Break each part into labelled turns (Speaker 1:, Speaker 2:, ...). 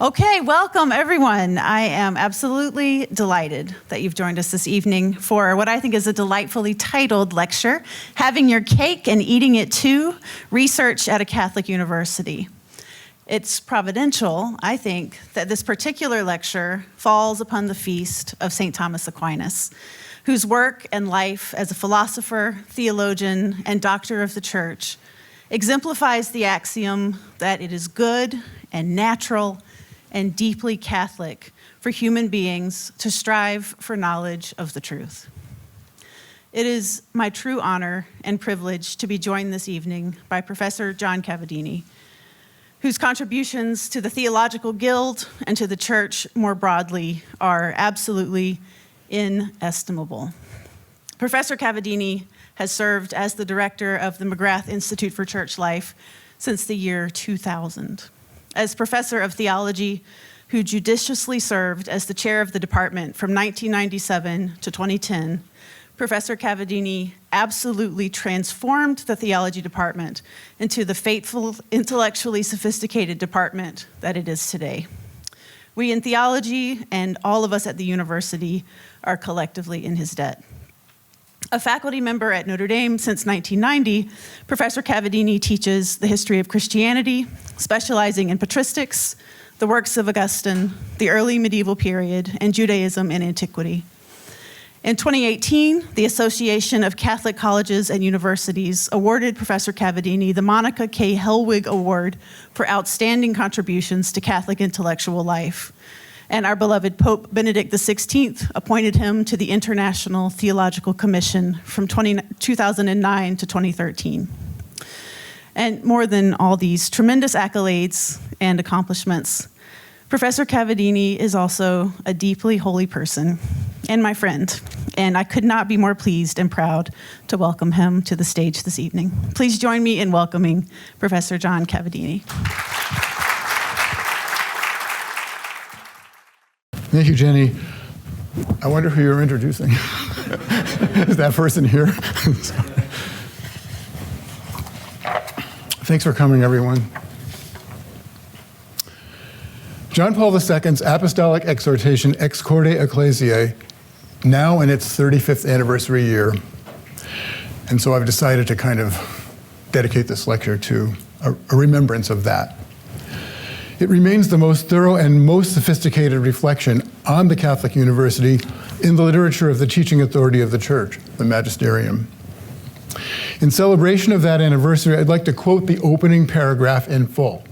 Speaker 1: Okay, welcome everyone. I am absolutely delighted that you've joined us this evening for what I think is a delightfully titled lecture, Having Your Cake and Eating It Too, Research at a Catholic University. It's providential, I think, that this particular lecture falls upon the feast of St. Thomas Aquinas, whose work and life as a philosopher, theologian, and doctor of the Church exemplifies the axiom that it is good and natural and deeply Catholic for human beings to strive for knowledge of the truth. It is my true honor and privilege to be joined this evening by Professor John Cavadini, whose contributions to the Theological Guild and to the Church more broadly are absolutely inestimable. Professor Cavadini has served as the director of the McGrath Institute for Church Life since the year 2000. As professor of theology, who judiciously served as the chair of the department from 1997 to 2010, Professor Cavadini absolutely transformed the theology department into the fateful, intellectually sophisticated department that it is today. We in theology and all of us at the university are collectively in his debt. A faculty member at Notre Dame since 1990, Professor Cavadini teaches the history of Christianity, specializing in patristics, the works of Augustine, the early medieval period, and Judaism and antiquity. In 2018, the Association of Catholic Colleges and Universities awarded Professor Cavadini the Monica K. Hellwig Award for outstanding contributions to Catholic intellectual life. And our beloved Pope Benedict XVI appointed him to the International Theological Commission from 2009 to 2013. And more than all these tremendous accolades and accomplishments, Professor Cavadini is also a deeply holy person and my friend, and I could not be more pleased and proud to welcome him to the stage this evening. Please join me in welcoming Professor John Cavadini.
Speaker 2: Thank you, Jenny. I wonder who you're introducing. Is that person here? Thanks for coming, everyone. John Paul II's Apostolic Exhortation, Ex Corde, Ecclesiae, now in its 35th anniversary year. And so I've decided to kind of dedicate this lecture to a remembrance of that. It remains the most thorough and most sophisticated reflection on the Catholic University in the literature of the teaching authority of the Church, the Magisterium. In celebration of that anniversary, I'd like to quote the opening paragraph in full.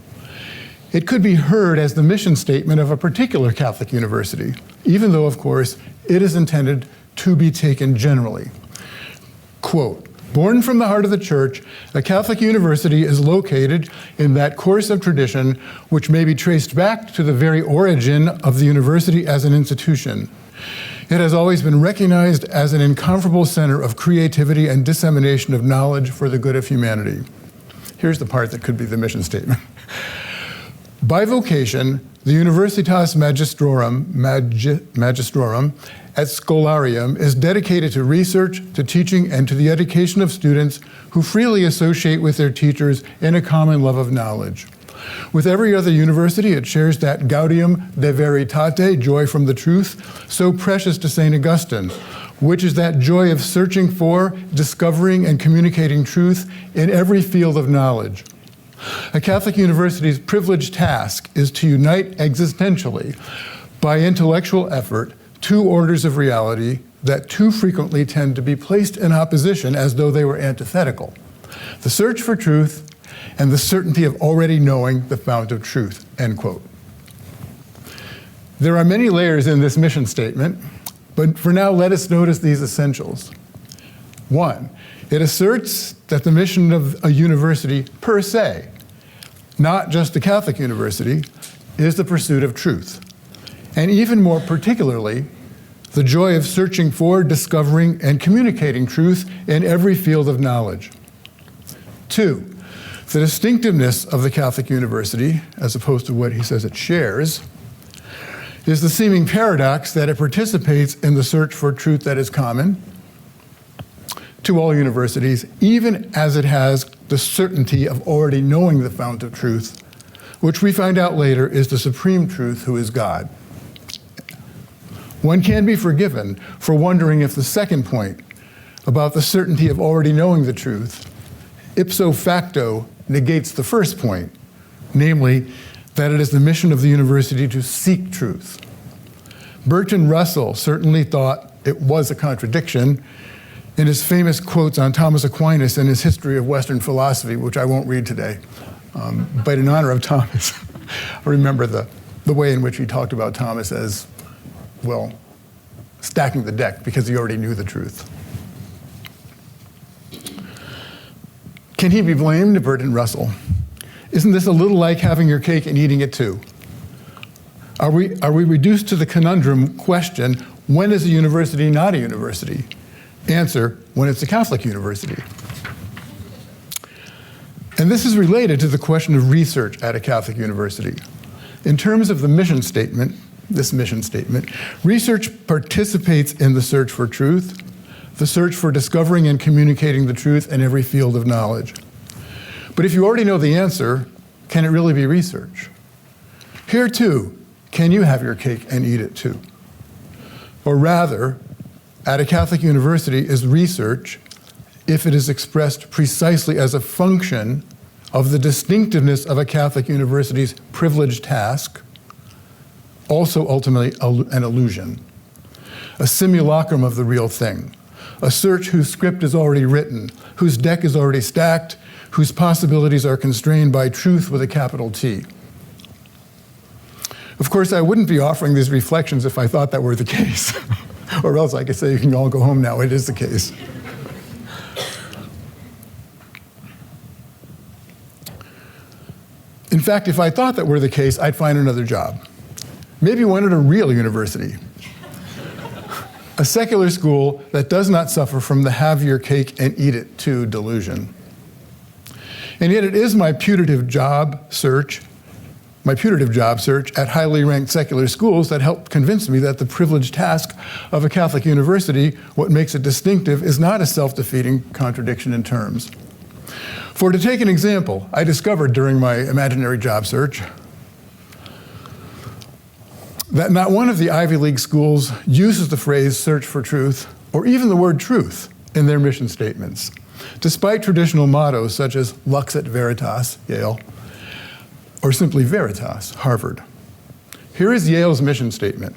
Speaker 2: It could be heard as the mission statement of a particular Catholic university, even though, of course, it is intended to be taken generally. Quote, "Born from the heart of the Church, a Catholic university is located in that course of tradition which may be traced back to the very origin of the university as an institution. It has always been recognized as an incomparable center of creativity and dissemination of knowledge for the good of humanity." Here's the part that could be the mission statement. "By vocation, the Universitas Magistrorum at Scholarium is dedicated to research, to teaching, and to the education of students who freely associate with their teachers in a common love of knowledge. With every other university, it shares that gaudium de veritate, joy from the truth, so precious to St. Augustine, which is that joy of searching for, discovering, and communicating truth in every field of knowledge. A Catholic university's privileged task is to unite existentially, by intellectual effort, two orders of reality that too frequently tend to be placed in opposition as though they were antithetical: the search for truth and the certainty of already knowing the fount of truth," end quote. There are many layers in this mission statement, but for now let us notice these essentials. One, it asserts that the mission of a university per se, not just a Catholic university, is the pursuit of truth. And even more particularly, the joy of searching for, discovering, and communicating truth in every field of knowledge. Two, the distinctiveness of the Catholic University, as opposed to what he says it shares, is the seeming paradox that it participates in the search for truth that is common to all universities, even as it has the certainty of already knowing the fount of truth, which we find out later is the supreme truth, who is God. One can be forgiven for wondering if the second point, about the certainty of already knowing the truth, ipso facto negates the first point, namely, that it is the mission of the university to seek truth. Bertrand Russell certainly thought it was a contradiction in his famous quotes on Thomas Aquinas and his History of Western Philosophy, which I won't read today. But in honor of Thomas, I remember the way in which he talked about Thomas as, well, stacking the deck because he already knew the truth. Can he be blamed, Bertrand Russell? Isn't this a little like having your cake and eating it too? Are we reduced to the conundrum question, when is a university not a university? Answer, when it's a Catholic university. And this is related to the question of research at a Catholic university. In terms of the mission statement, this mission statement, research participates in the search for truth, the search for discovering and communicating the truth in every field of knowledge. But if you already know the answer, can it really be research? Here too, can you have your cake and eat it too? Or rather, at a Catholic university is research, if it is expressed precisely as a function of the distinctiveness of a Catholic university's privileged task, also ultimately an illusion, a simulacrum of the real thing, a search whose script is already written, whose deck is already stacked, whose possibilities are constrained by truth with a capital T. Of course, I wouldn't be offering these reflections if I thought that were the case. Or else I could say, you can all go home now, it is the case. In fact, if I thought that were the case, I'd find another job. Maybe one at a real university. A secular school that does not suffer from the have your cake and eat it too delusion. And yet it is my putative job search at highly ranked secular schools that helped convince me that the privileged task of a Catholic university, what makes it distinctive, is not a self-defeating contradiction in terms. For to take an example, I discovered during my imaginary job search that not one of the Ivy League schools uses the phrase search for truth, or even the word truth, in their mission statements, despite traditional mottos such as Lux et Veritas, Yale, or simply Veritas, Harvard. Here is Yale's mission statement.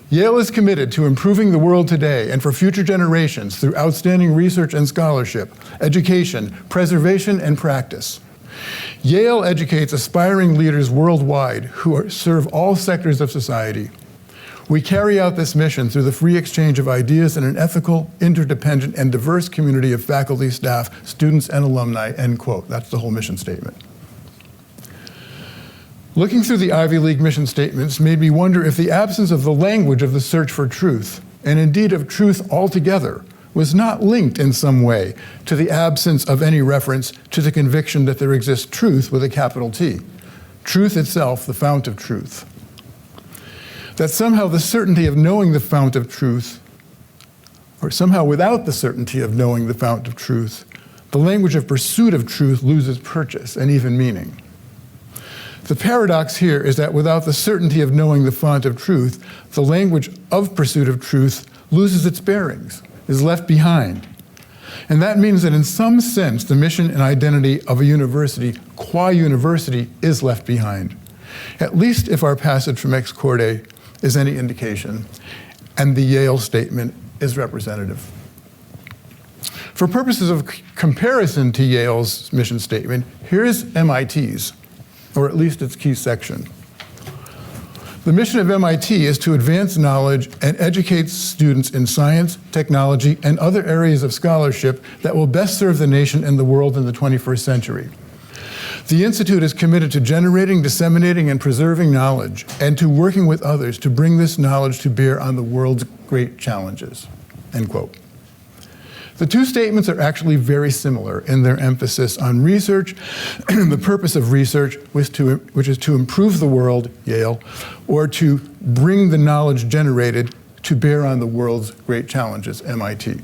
Speaker 2: Yale is committed to improving the world today and for future generations through outstanding research and scholarship, education, preservation, and practice. Yale educates aspiring leaders worldwide who serve all sectors of society. We carry out this mission through the free exchange of ideas in an ethical, interdependent, and diverse community of faculty, staff, students, and alumni, end quote. That's the whole mission statement. Looking through the Ivy League mission statements made me wonder if the absence of the language of the search for truth, and indeed of truth altogether, was not linked in some way to the absence of any reference to the conviction that there exists truth with a capital T. Truth itself, the fount of truth. That somehow the certainty of knowing the fount of truth, or somehow without the certainty of knowing the fount of truth, the language of pursuit of truth loses purchase and even meaning. The paradox here is that without the certainty of knowing the fount of truth, the language of pursuit of truth loses its bearings, is left behind. And that means that in some sense, the mission and identity of a university, qua university, is left behind. At least if our passage from Ex Corde is any indication, and the Yale statement is representative. For purposes of comparison to Yale's mission statement, here's MIT's, or at least its key section. The mission of MIT is to advance knowledge and educate students in science, technology, and other areas of scholarship that will best serve the nation and the world in the 21st century. The Institute is committed to generating, disseminating, and preserving knowledge, and to working with others to bring this knowledge to bear on the world's great challenges, end quote. The two statements are actually very similar in their emphasis on research, the purpose of research, which is to improve the world, Yale, or to bring the knowledge generated to bear on the world's great challenges, MIT.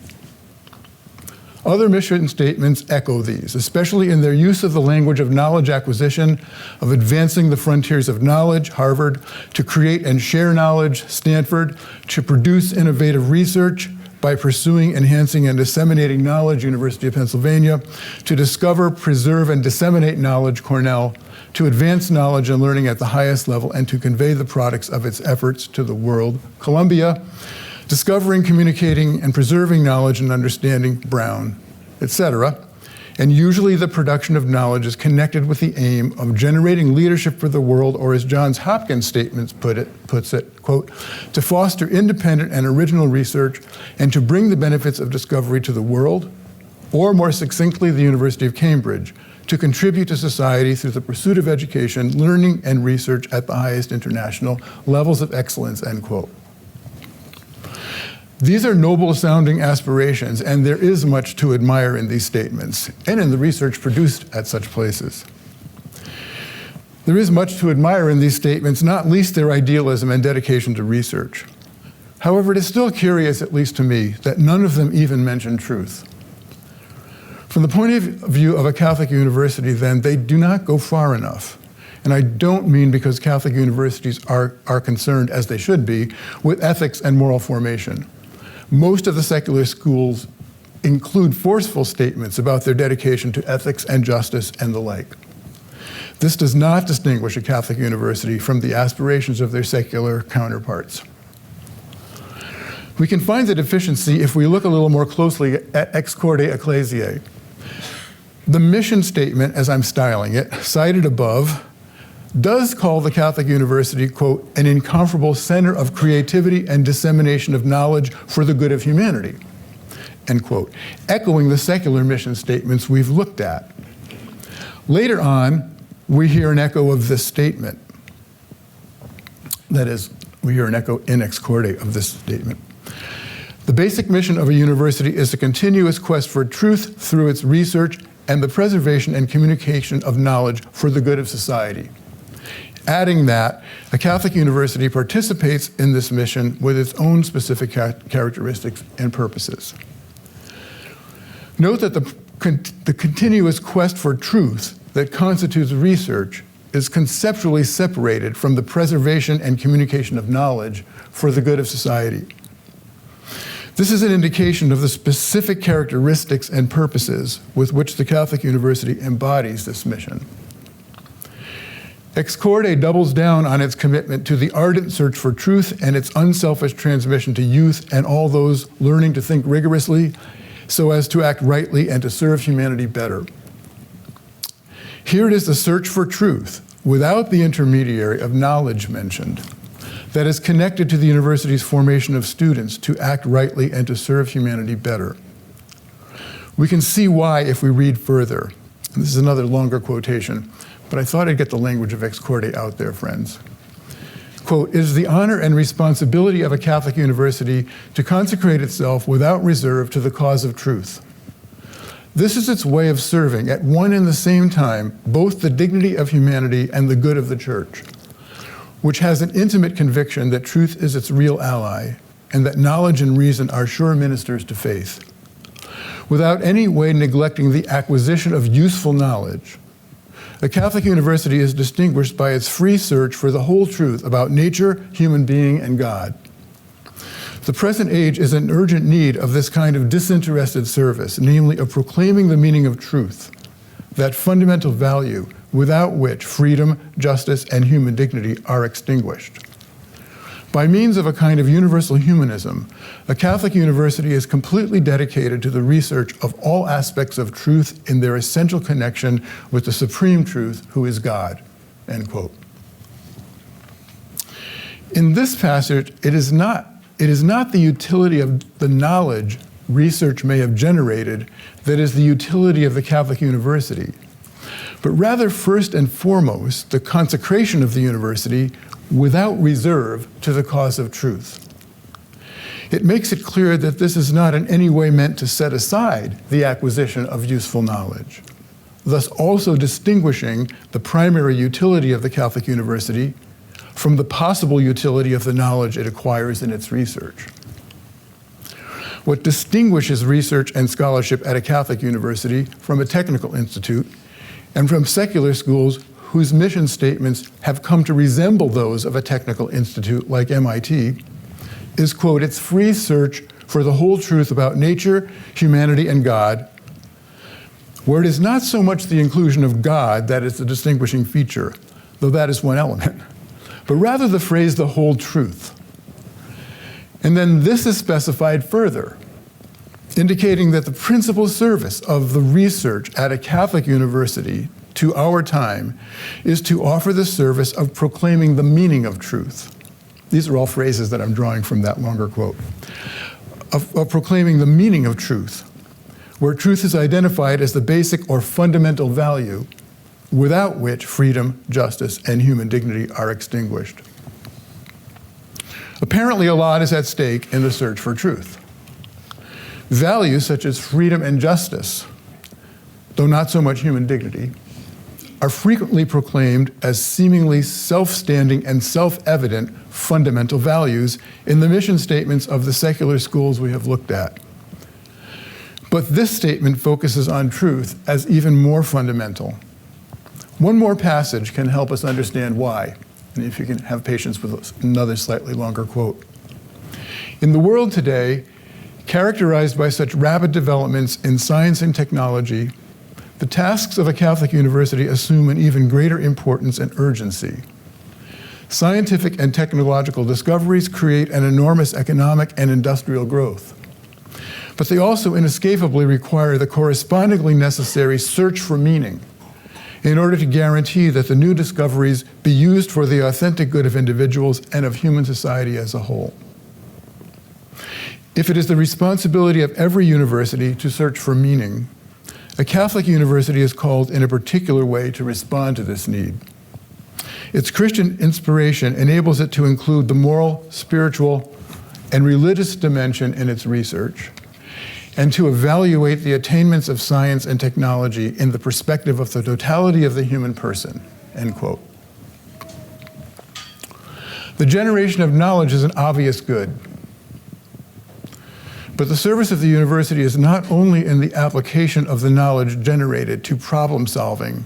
Speaker 2: Other mission statements echo these, especially in their use of the language of knowledge acquisition, of advancing the frontiers of knowledge, Harvard, to create and share knowledge, Stanford, to produce innovative research by pursuing, enhancing, and disseminating knowledge, University of Pennsylvania, to discover, preserve, and disseminate knowledge, Cornell, to advance knowledge and learning at the highest level, and to convey the products of its efforts to the world, Columbia, discovering, communicating, and preserving knowledge and understanding, Brown, etc. And usually the production of knowledge is connected with the aim of generating leadership for the world, or as Johns Hopkins statements puts it, quote, to foster independent and original research and to bring the benefits of discovery to the world, or more succinctly, the University of Cambridge, to contribute to society through the pursuit of education, learning, and research at the highest international levels of excellence, end quote. These are noble-sounding aspirations, and there is much to admire in these statements and in the research produced at such places. There is much to admire in these statements, not least their idealism and dedication to research. However, it is still curious, at least to me, that none of them even mention truth. From the point of view of a Catholic university, then, they do not go far enough. And I don't mean because Catholic universities are concerned, as they should be, with ethics and moral formation. Most of the secular schools include forceful statements about their dedication to ethics and justice and the like. This does not distinguish a Catholic university from the aspirations of their secular counterparts. We can find the deficiency if we look a little more closely at Ex Corde, Ecclesiae. The mission statement, as I'm styling it, cited above, does call the Catholic University, quote, an incomparable center of creativity and dissemination of knowledge for the good of humanity, end quote, echoing the secular mission statements we've looked at. Later on, we hear an echo of this statement. That is, we hear an echo in Ex Corde of this statement. The basic mission of a university is a continuous quest for truth through its research and the preservation and communication of knowledge for the good of society. Adding that, a Catholic university participates in this mission with its own specific characteristics and purposes. Note that the continuous quest for truth that constitutes research is conceptually separated from the preservation and communication of knowledge for the good of society. This is an indication of the specific characteristics and purposes with which the Catholic University embodies this mission. Ex Corde doubles down on its commitment to the ardent search for truth and its unselfish transmission to youth and all those learning to think rigorously so as to act rightly and to serve humanity better. Here it is the search for truth, without the intermediary of knowledge mentioned, that is connected to the university's formation of students to act rightly and to serve humanity better. We can see why if we read further. And this is another longer quotation, but I thought I'd get the language of Ex Corde out there, friends. Quote, it is the honor and responsibility of a Catholic university to consecrate itself without reserve to the cause of truth. This is its way of serving at one and the same time both the dignity of humanity and the good of the Church, which has an intimate conviction that truth is its real ally and that knowledge and reason are sure ministers to faith, without any way neglecting the acquisition of useful knowledge. The Catholic University is distinguished by its free search for the whole truth about nature, human being, and God. The present age is in urgent need of this kind of disinterested service, namely of proclaiming the meaning of truth, that fundamental value without which freedom, justice, and human dignity are extinguished. By means of a kind of universal humanism, a Catholic university is completely dedicated to the research of all aspects of truth in their essential connection with the supreme truth, who is God, end quote. In this passage, it is not the utility of the knowledge research may have generated that is the utility of the Catholic university, but rather first and foremost the consecration of the university without reserve to the cause of truth. It makes it clear that this is not in any way meant to set aside the acquisition of useful knowledge, thus also distinguishing the primary utility of the Catholic University from the possible utility of the knowledge it acquires in its research. what distinguishes research and scholarship at a Catholic university from a technical institute and from secular schools whose mission statements have come to resemble those of a technical institute like MIT, is, quote, its free search for the whole truth about nature, humanity, and God, where it is not so much the inclusion of God that is the distinguishing feature, though that is one element, but rather the phrase the whole truth. And then this is specified further, indicating that the principal service of the research at a Catholic university to our time is to offer the service of proclaiming the meaning of truth. These are all phrases that I'm drawing from that longer quote. Of proclaiming the meaning of truth, where truth is identified as the basic or fundamental value without which freedom, justice, and human dignity are extinguished. Apparently, a lot is at stake in the search for truth. Values such as freedom and justice, though not so much human dignity, are frequently proclaimed as seemingly self-standing and self-evident fundamental values in the mission statements of the secular schools we have looked at. But this statement focuses on truth as even more fundamental. One more passage can help us understand why, and if you can have patience with another slightly longer quote. In the world today, characterized by such rapid developments in science and technology, the tasks of a Catholic university assume an even greater importance and urgency. Scientific and technological discoveries create an enormous economic and industrial growth. But they also inescapably require the correspondingly necessary search for meaning in order to guarantee that the new discoveries be used for the authentic good of individuals and of human society as a whole. If it is the responsibility of every university to search for meaning, a Catholic university is called in a particular way to respond to this need. Its Christian inspiration enables it to include the moral, spiritual, and religious dimension in its research, and to evaluate the attainments of science and technology in the perspective of the totality of the human person, end quote. The generation of knowledge is an obvious good. But the service of the university is not only in the application of the knowledge generated to problem solving,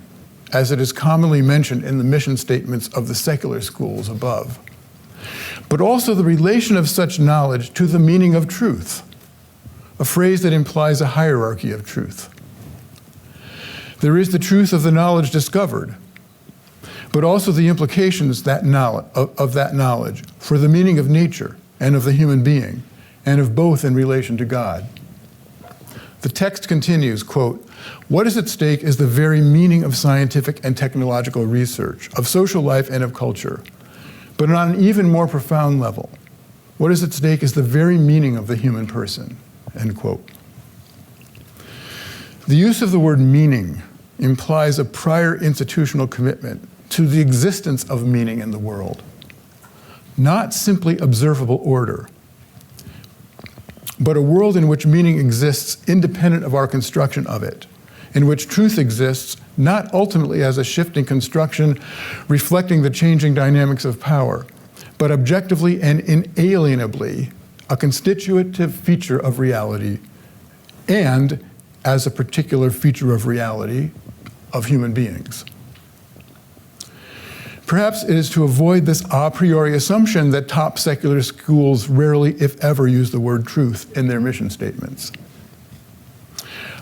Speaker 2: as it is commonly mentioned in the mission statements of the secular schools above, but also the relation of such knowledge to the meaning of truth, a phrase that implies a hierarchy of truth. There is the truth of the knowledge discovered, but also the implications of that knowledge for the meaning of nature and of the human being, and of both in relation to God. The text continues, quote, "What is at stake is the very meaning of scientific and technological research, of social life and of culture. But on an even more profound level, what is at stake is the very meaning of the human person," end quote. The use of the word meaning implies a prior institutional commitment to the existence of meaning in the world, not simply observable order, but a world in which meaning exists independent of our construction of it, in which truth exists not ultimately as a shifting construction reflecting the changing dynamics of power, but objectively and inalienably a constitutive feature of reality, and as a particular feature of reality of human beings. Perhaps it is to avoid this a priori assumption that top secular schools rarely, if ever, use the word truth in their mission statements.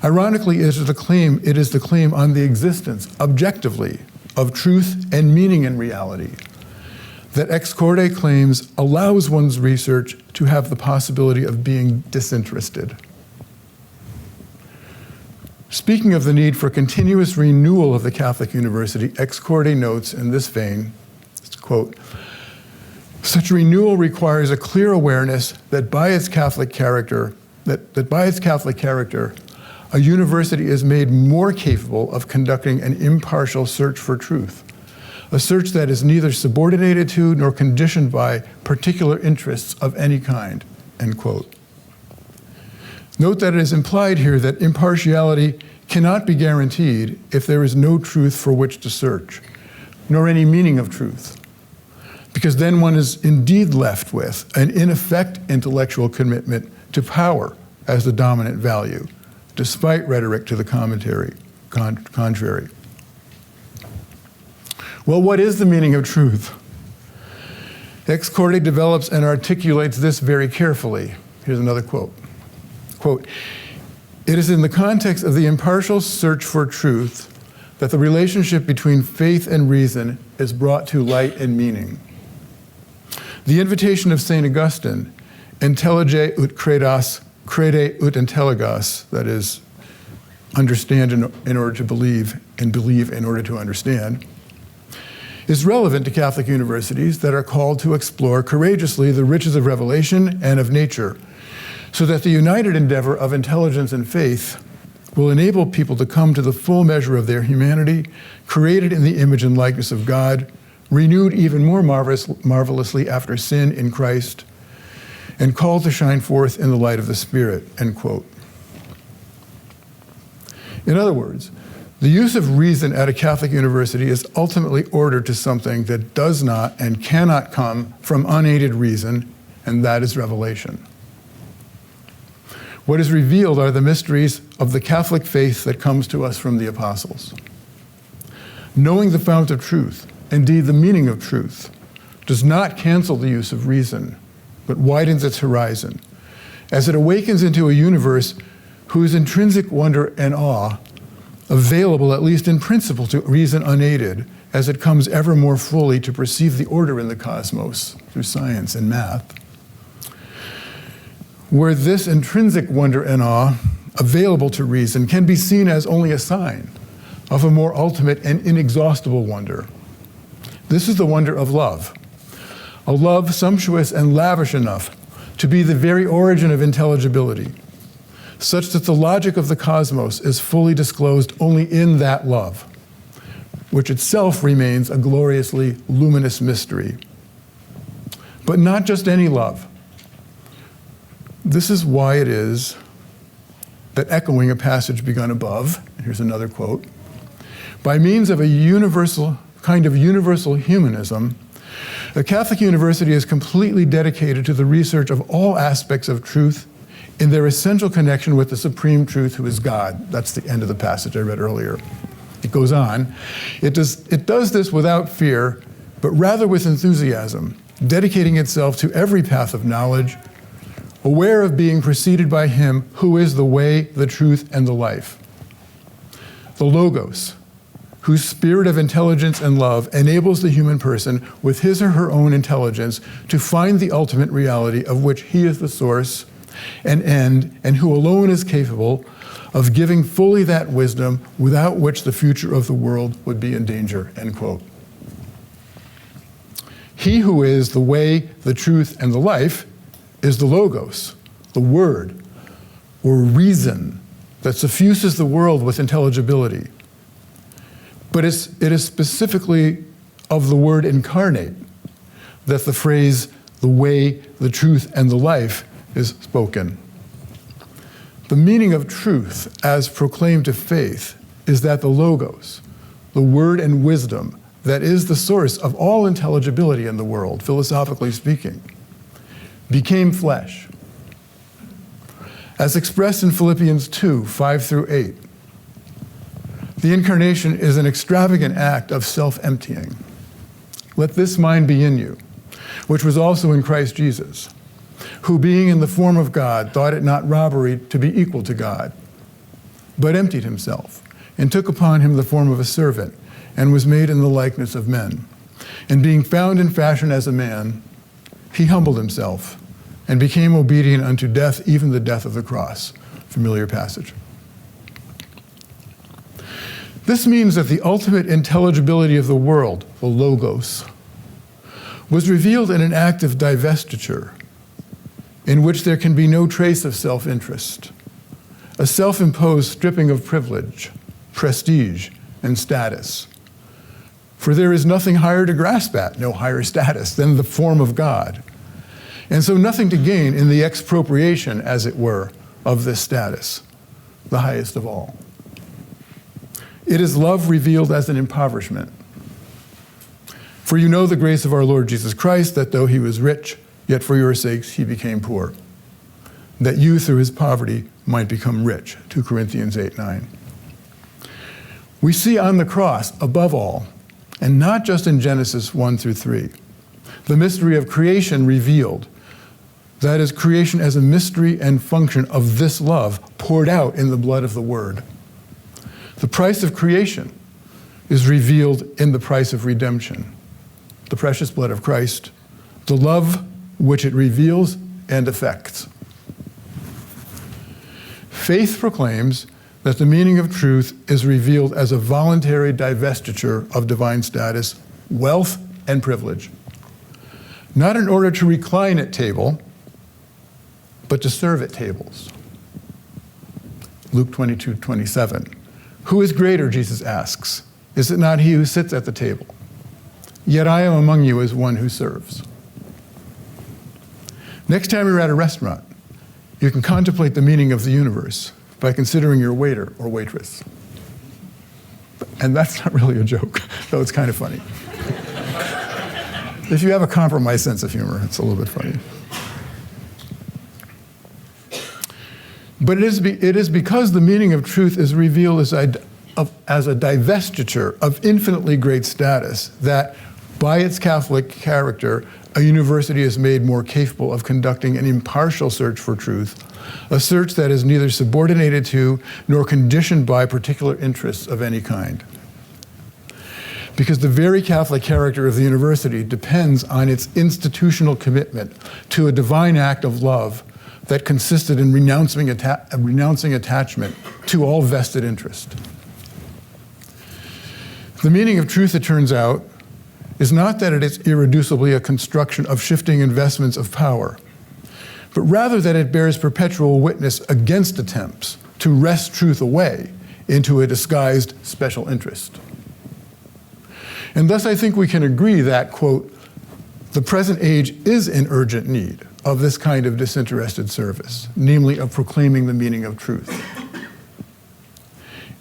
Speaker 2: Ironically, it is the claim on the existence, objectively, of truth and meaning in reality that Ex Corde claims allows one's research to have the possibility of being disinterested. Speaking of the need for continuous renewal of the Catholic University, Ex Corde notes in this vein, quote, "Such renewal requires a clear awareness that by its Catholic character, a university is made more capable of conducting an impartial search for truth, a search that is neither subordinated to nor conditioned by particular interests of any kind," end quote. Note that it is implied here that impartiality cannot be guaranteed if there is no truth for which to search, nor any meaning of truth, because then one is indeed left with an in effect intellectual commitment to power as the dominant value, despite rhetoric to the contrary. Well, what is the meaning of truth? Ex Corde develops and articulates this very carefully. Here's another quote. Quote, "It is in the context of the impartial search for truth that the relationship between faith and reason is brought to light and meaning. The invitation of St. Augustine, intellige ut credas, crede ut intelligas, that is, understand in order to believe, and believe in order to understand, is relevant to Catholic universities that are called to explore courageously the riches of revelation and of nature, so that the united endeavor of intelligence and faith will enable people to come to the full measure of their humanity, created in the image and likeness of God, renewed even more marvelously after sin in Christ, and called to shine forth in the light of the Spirit," end quote. In other words, the use of reason at a Catholic university is ultimately ordered to something that does not and cannot come from unaided reason, and that is revelation. What is revealed are the mysteries of the Catholic faith that comes to us from the apostles. Knowing the fount of truth, indeed the meaning of truth, does not cancel the use of reason, but widens its horizon, as it awakens into a universe whose intrinsic wonder and awe, available at least in principle to reason unaided, as it comes ever more fully to perceive the order in the cosmos through science and math. Where this intrinsic wonder and awe, available to reason, can be seen as only a sign of a more ultimate and inexhaustible wonder. This is the wonder of love, a love sumptuous and lavish enough to be the very origin of intelligibility, such that the logic of the cosmos is fully disclosed only in that love, which itself remains a gloriously luminous mystery. But not just any love. This is why it is that, echoing a passage begun above, and here's another quote, by means of a universal humanism, a Catholic university is completely dedicated to the research of all aspects of truth in their essential connection with the supreme truth who is God. That's the end of the passage I read earlier. It goes on. It does this without fear, but rather with enthusiasm, dedicating itself to every path of knowledge, aware of being preceded by him who is the way, the truth, and the life. The Logos, whose spirit of intelligence and love enables the human person with his or her own intelligence to find the ultimate reality of which he is the source and end, and who alone is capable of giving fully that wisdom without which the future of the world would be in danger, end quote. He who is the way, the truth, and the life is the Logos, the word, or reason that suffuses the world with intelligibility. But it is specifically of the word incarnate that the phrase, the way, the truth, and the life is spoken. The meaning of truth, as proclaimed to faith, is that the Logos, the word and wisdom that is the source of all intelligibility in the world, philosophically speaking, became flesh. As expressed in Philippians 2, 5 through 8, the incarnation is an extravagant act of self-emptying. Let this mind be in you, which was also in Christ Jesus, who being in the form of God, thought it not robbery to be equal to God, but emptied himself, and took upon him the form of a servant, and was made in the likeness of men. And being found in fashion as a man, he humbled himself, and became obedient unto death, even the death of the cross. Familiar passage. This means that the ultimate intelligibility of the world, the Logos, was revealed in an act of divestiture, in which there can be no trace of self-interest, a self-imposed stripping of privilege, prestige, and status. For there is nothing higher to grasp at, no higher status, than the form of God. And so nothing to gain in the expropriation, as it were, of this status, the highest of all. It is love revealed as an impoverishment. For you know the grace of our Lord Jesus Christ, that though he was rich, yet for your sakes he became poor, that you through his poverty might become rich, 2 Corinthians 8:9. We see on the cross, above all, and not just in Genesis 1 through 3, the mystery of creation revealed. That is, creation as a mystery and function of this love poured out in the blood of the Word. The price of creation is revealed in the price of redemption, the precious blood of Christ, the love which it reveals and affects. Faith proclaims that the meaning of truth is revealed as a voluntary divestiture of divine status, wealth, and privilege, not in order to recline at table, but to serve at tables. Luke 22:27. Who is greater, Jesus asks? Is it not he who sits at the table? Yet I am among you as one who serves. Next time you're at a restaurant, you can contemplate the meaning of the universe by considering your waiter or waitress. And that's not really a joke, though it's kind of funny. If you have a compromised sense of humor, it's a little bit funny. But it is because the meaning of truth is revealed as a divestiture of infinitely great status that, by its Catholic character, a university is made more capable of conducting an impartial search for truth, a search that is neither subordinated to nor conditioned by particular interests of any kind. Because the very Catholic character of the university depends on its institutional commitment to a divine act of love that consisted in renouncing attachment to all vested interest. The meaning of truth, it turns out, is not that it is irreducibly a construction of shifting investments of power, but rather that it bears perpetual witness against attempts to wrest truth away into a disguised special interest. And thus I think we can agree that, quote, the present age is in urgent need of this kind of disinterested service, namely of proclaiming the meaning of truth.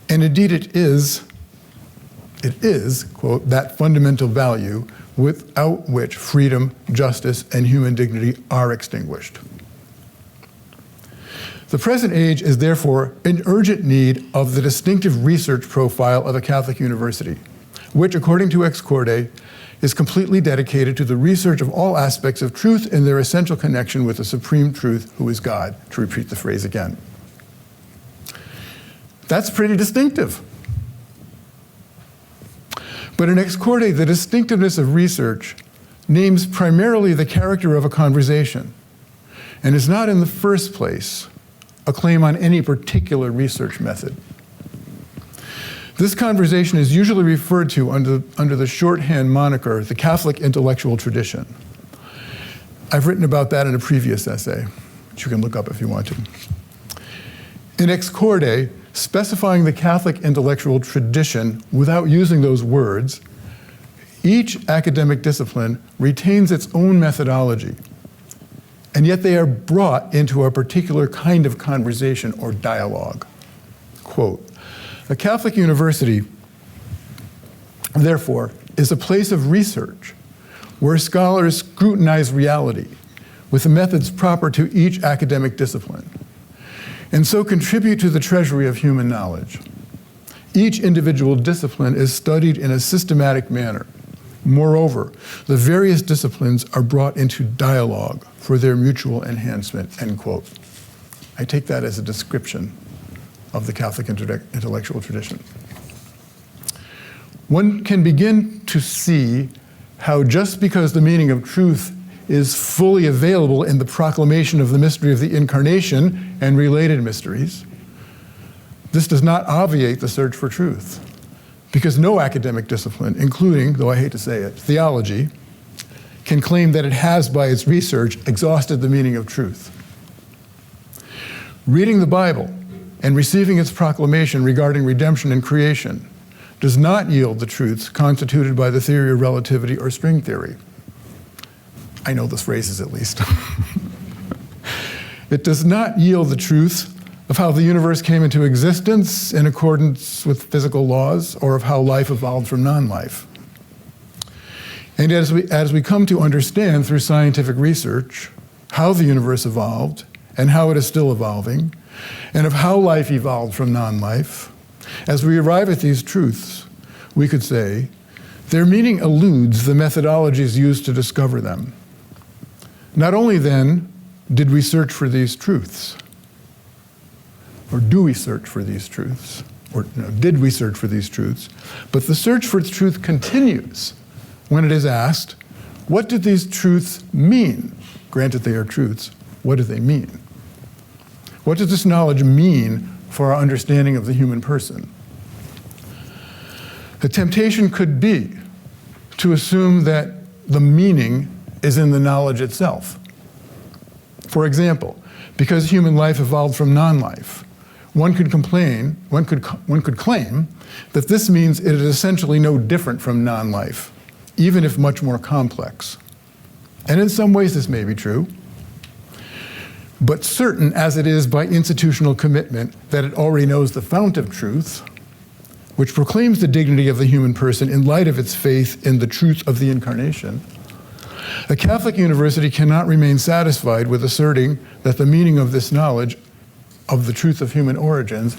Speaker 2: And indeed it is, quote, that fundamental value without which freedom, justice, and human dignity are extinguished. The present age is therefore in urgent need of the distinctive research profile of a Catholic university, which, according to Ex Corde, is completely dedicated to the research of all aspects of truth in their essential connection with the supreme truth, who is God, to repeat the phrase again. That's pretty distinctive. But in Ex Corde, the distinctiveness of research names primarily the character of a conversation and is not in the first place a claim on any particular research method. This conversation is usually referred to under the shorthand moniker, the Catholic intellectual tradition. I've written about that in a previous essay, which you can look up if you want to. In Ex Corde, specifying the Catholic intellectual tradition without using those words, each academic discipline retains its own methodology, and yet they are brought into a particular kind of conversation or dialogue. Quote, a Catholic university, therefore, is a place of research where scholars scrutinize reality with the methods proper to each academic discipline, and so contribute to the treasury of human knowledge. Each individual discipline is studied in a systematic manner. Moreover, the various disciplines are brought into dialogue for their mutual enhancement, end quote. I take that as a description of the Catholic intellectual tradition. One can begin to see how just because the meaning of truth is fully available in the proclamation of the mystery of the Incarnation and related mysteries, this does not obviate the search for truth, because no academic discipline, including, though I hate to say it, theology, can claim that it has, by its research, exhausted the meaning of truth. Reading the Bible and receiving its proclamation regarding redemption and creation does not yield the truths constituted by the theory of relativity or string theory. I know those phrases at least. It does not yield the truth of how the universe came into existence in accordance with physical laws, or of how life evolved from non-life. And as we come to understand through scientific research how the universe evolved and how it is still evolving, and of how life evolved from non-life, as we arrive at these truths, we could say, their meaning eludes the methodologies used to discover them. Not only then did we search for these truths, or do we search for these truths, or did we search for these truths, but the search for truth continues when it is asked, what do these truths mean? Granted they are truths, what do they mean? What does this knowledge mean for our understanding of the human person? The temptation could be to assume that the meaning is in the knowledge itself. For example, because human life evolved from non-life, one could claim that this means it is essentially no different from non-life, even if much more complex. And in some ways this may be true, but certain as it is by institutional commitment that it already knows the fount of truth, which proclaims the dignity of the human person in light of its faith in the truth of the incarnation, a Catholic university cannot remain satisfied with asserting that the meaning of this knowledge of the truth of human origins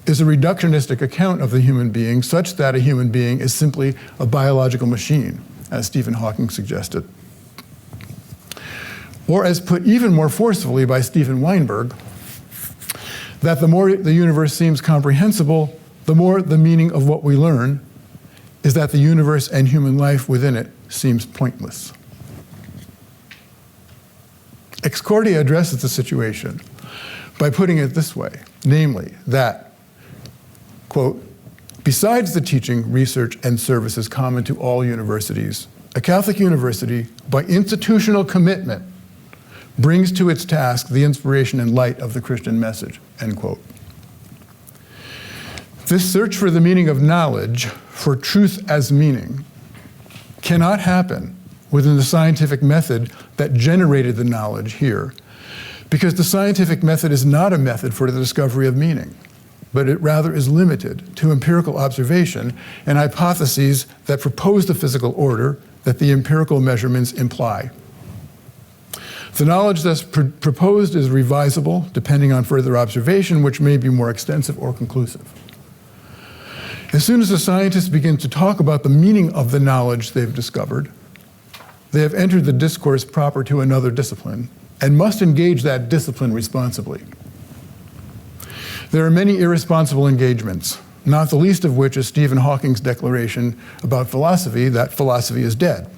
Speaker 2: is a reductionistic account of the human being, such that a human being is simply a biological machine, as Stephen Hawking suggested. Or as put even more forcefully by Stephen Weinberg, that the more the universe seems comprehensible, the more the meaning of what we learn is that the universe and human life within it seems pointless. Ex Corde addresses the situation by putting it this way, namely that, quote, besides the teaching, research, and services common to all universities, a Catholic university, by institutional commitment, brings to its task the inspiration and light of the Christian message, end quote. This search for the meaning of knowledge, for truth as meaning, cannot happen within the scientific method that generated the knowledge here, because the scientific method is not a method for the discovery of meaning, but it rather is limited to empirical observation and hypotheses that propose the physical order that the empirical measurements imply. The knowledge thus proposed is revisable depending on further observation, which may be more extensive or conclusive. As soon as the scientists begin to talk about the meaning of the knowledge they've discovered, they have entered the discourse proper to another discipline and must engage that discipline responsibly. There are many irresponsible engagements, not the least of which is Stephen Hawking's declaration about philosophy that philosophy is dead,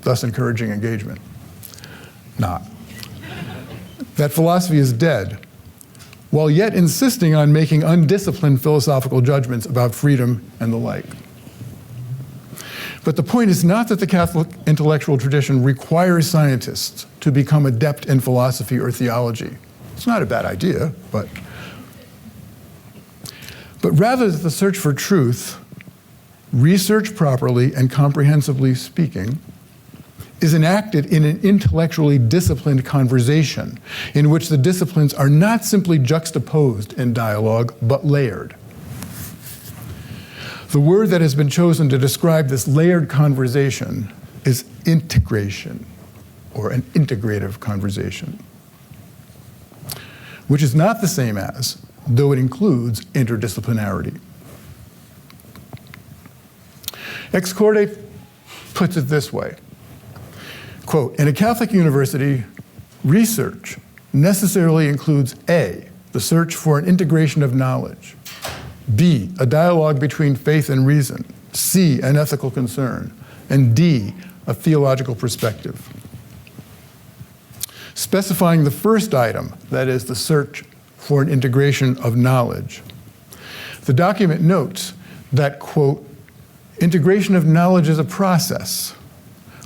Speaker 2: thus encouraging engagement. Not. That philosophy is dead, while yet insisting on making undisciplined philosophical judgments about freedom and the like. But the point is not that the Catholic intellectual tradition requires scientists to become adept in philosophy or theology. It's not a bad idea, but rather that the search for truth, research properly and comprehensively speaking, is enacted in an intellectually disciplined conversation in which the disciplines are not simply juxtaposed in dialogue, but layered. The word that has been chosen to describe this layered conversation is integration, or an integrative conversation, which is not the same as, though it includes, interdisciplinarity. Ex Corde puts it this way, quote, in a Catholic university, research necessarily includes A, the search for an integration of knowledge, B, a dialogue between faith and reason, C, an ethical concern, and D, a theological perspective. Specifying the first item, that is the search for an integration of knowledge, the document notes that, quote, integration of knowledge is a process,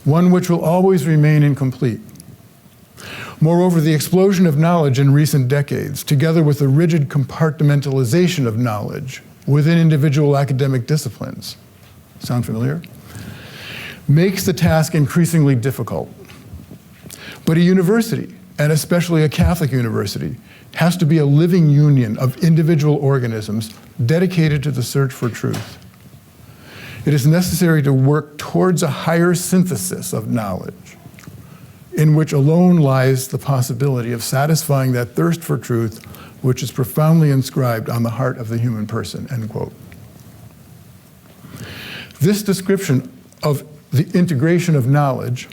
Speaker 2: one which will always remain incomplete. Moreover, the explosion of knowledge in recent decades, together with the rigid compartmentalization of knowledge within individual academic disciplines, sound familiar? Makes the task increasingly difficult. But a university, and especially a Catholic university, has to be a living union of individual organisms dedicated to the search for truth. It is necessary to work towards a higher synthesis of knowledge, in which alone lies the possibility of satisfying that thirst for truth which is profoundly inscribed on the heart of the human person, end quote. This description of the integration of knowledge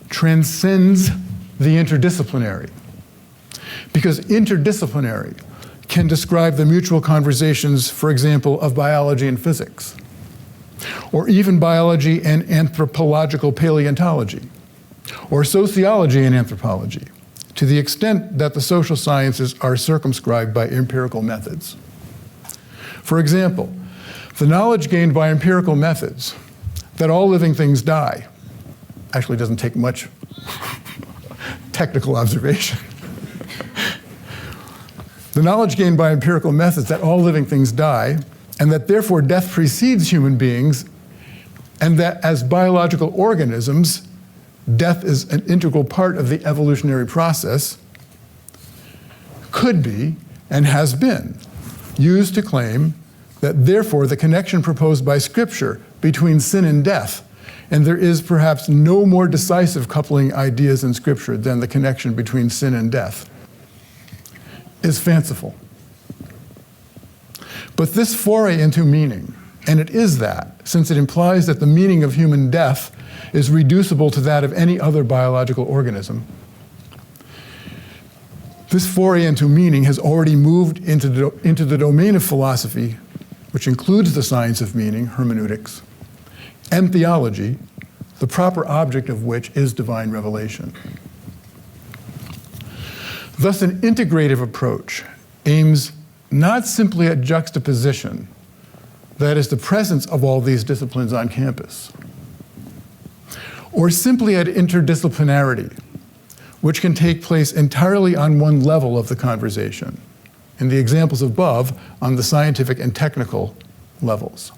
Speaker 2: transcends the interdisciplinary, because interdisciplinary can describe the mutual conversations, for example, of biology and physics, or even biology and anthropological paleontology, or sociology and anthropology, to the extent that the social sciences are circumscribed by empirical methods. For example, the knowledge gained by empirical methods that all living things die actually doesn't take much technical observation. The knowledge gained by empirical methods that all living things die, and that therefore death precedes human beings, and that as biological organisms, death is an integral part of the evolutionary process, could be, and has been, used to claim that therefore the connection proposed by Scripture between sin and death, and there is perhaps no more decisive coupling ideas in Scripture than the connection between sin and death, is fanciful. But this foray into meaning, and it is that, since it implies that the meaning of human death is reducible to that of any other biological organism, this foray into meaning has already moved into the domain of philosophy, which includes the science of meaning, hermeneutics, and theology, the proper object of which is divine revelation. Thus, an integrative approach aims not simply at juxtaposition, that is, the presence of all these disciplines on campus, or simply at interdisciplinarity, which can take place entirely on one level of the conversation, in the examples above, on the scientific and technical levels,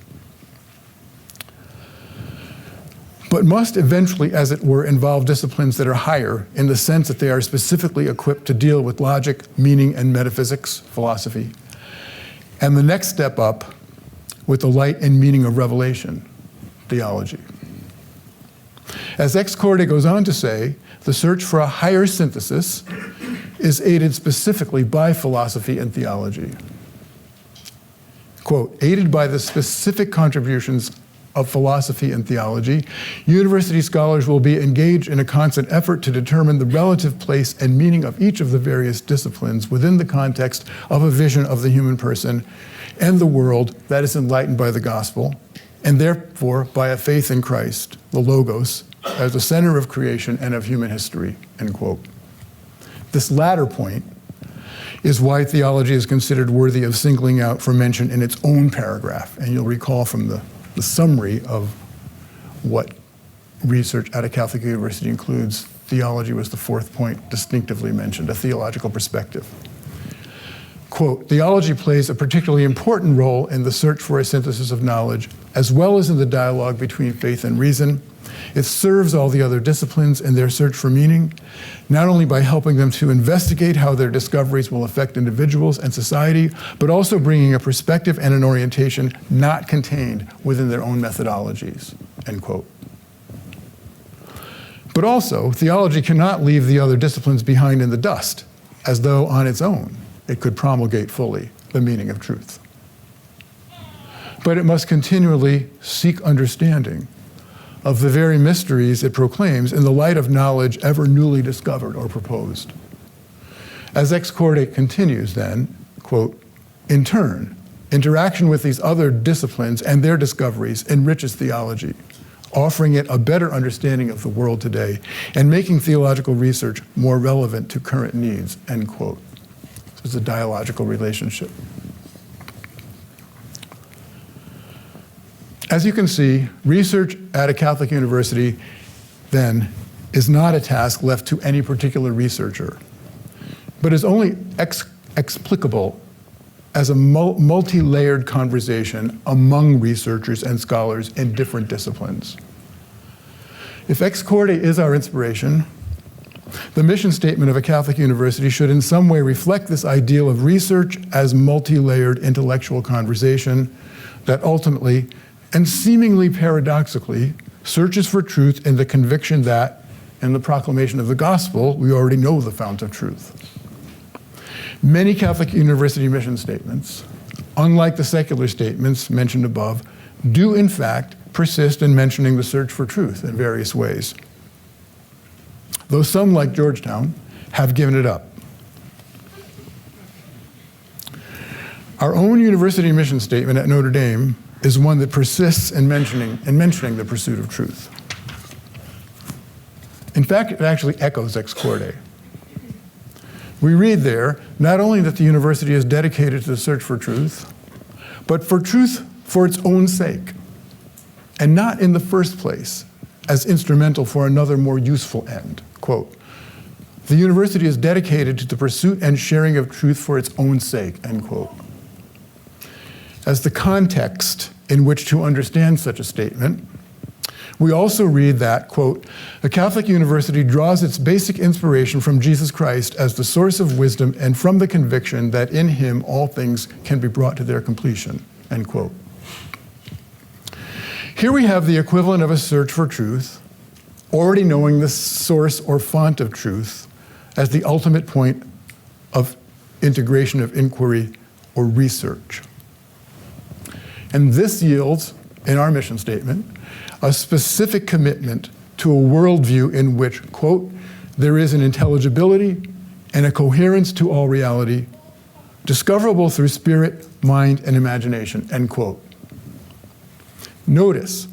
Speaker 2: but must eventually, as it were, involve disciplines that are higher in the sense that they are specifically equipped to deal with logic, meaning, and metaphysics, philosophy, and the next step up with the light and meaning of revelation, theology. As Ex Corde goes on to say, the search for a higher synthesis is aided specifically by philosophy and theology. Quote, aided by the specific contributions of philosophy and theology, university scholars will be engaged in a constant effort to determine the relative place and meaning of each of the various disciplines within the context of a vision of the human person and the world that is enlightened by the gospel, and therefore by a faith in Christ, the Logos, as the center of creation and of human history, end quote. This latter point is why theology is considered worthy of singling out for mention in its own paragraph. And you'll recall from the summary of what research at a Catholic university includes, theology was the fourth point distinctively mentioned, a theological perspective. Quote, theology plays a particularly important role in the search for a synthesis of knowledge, as well as in the dialogue between faith and reason. It serves all the other disciplines in their search for meaning, not only by helping them to investigate how their discoveries will affect individuals and society, but also bringing a perspective and an orientation not contained within their own methodologies, end quote. But also, theology cannot leave the other disciplines behind in the dust, as though on its own it could promulgate fully the meaning of truth. But it must continually seek understanding of the very mysteries it proclaims in the light of knowledge ever newly discovered or proposed. As Ex Corde continues then, quote, in turn, interaction with these other disciplines and their discoveries enriches theology, offering it a better understanding of the world today and making theological research more relevant to current needs, end quote. This is a dialogical relationship. As you can see, research at a Catholic university, then, is not a task left to any particular researcher, but is only explicable as a multi-layered conversation among researchers and scholars in different disciplines. If Ex Corde is our inspiration, the mission statement of a Catholic university should in some way reflect this ideal of research as multi-layered intellectual conversation that ultimately, and seemingly paradoxically, searches for truth in the conviction that, in the proclamation of the gospel, we already know the fount of truth. Many Catholic university mission statements, unlike the secular statements mentioned above, do in fact persist in mentioning the search for truth in various ways, though some, like Georgetown, have given it up. Our own university mission statement at Notre Dame is one that persists in mentioning the pursuit of truth. In fact, it actually echoes Ex Corde. We read there not only that the university is dedicated to the search for truth, but for truth for its own sake, and not in the first place as instrumental for another more useful end. Quote, "The university is dedicated to the pursuit and sharing of truth for its own sake," end quote. As the context in which to understand such a statement, we also read that, quote, "A Catholic university draws its basic inspiration from Jesus Christ as the source of wisdom and from the conviction that in him all things can be brought to their completion," end quote. Here we have the equivalent of a search for truth, already knowing the source or font of truth as the ultimate point of integration of inquiry or research. And this yields, in our mission statement, a specific commitment to a worldview in which, quote, "there is an intelligibility and a coherence to all reality, discoverable through spirit, mind, and imagination," end quote. Notice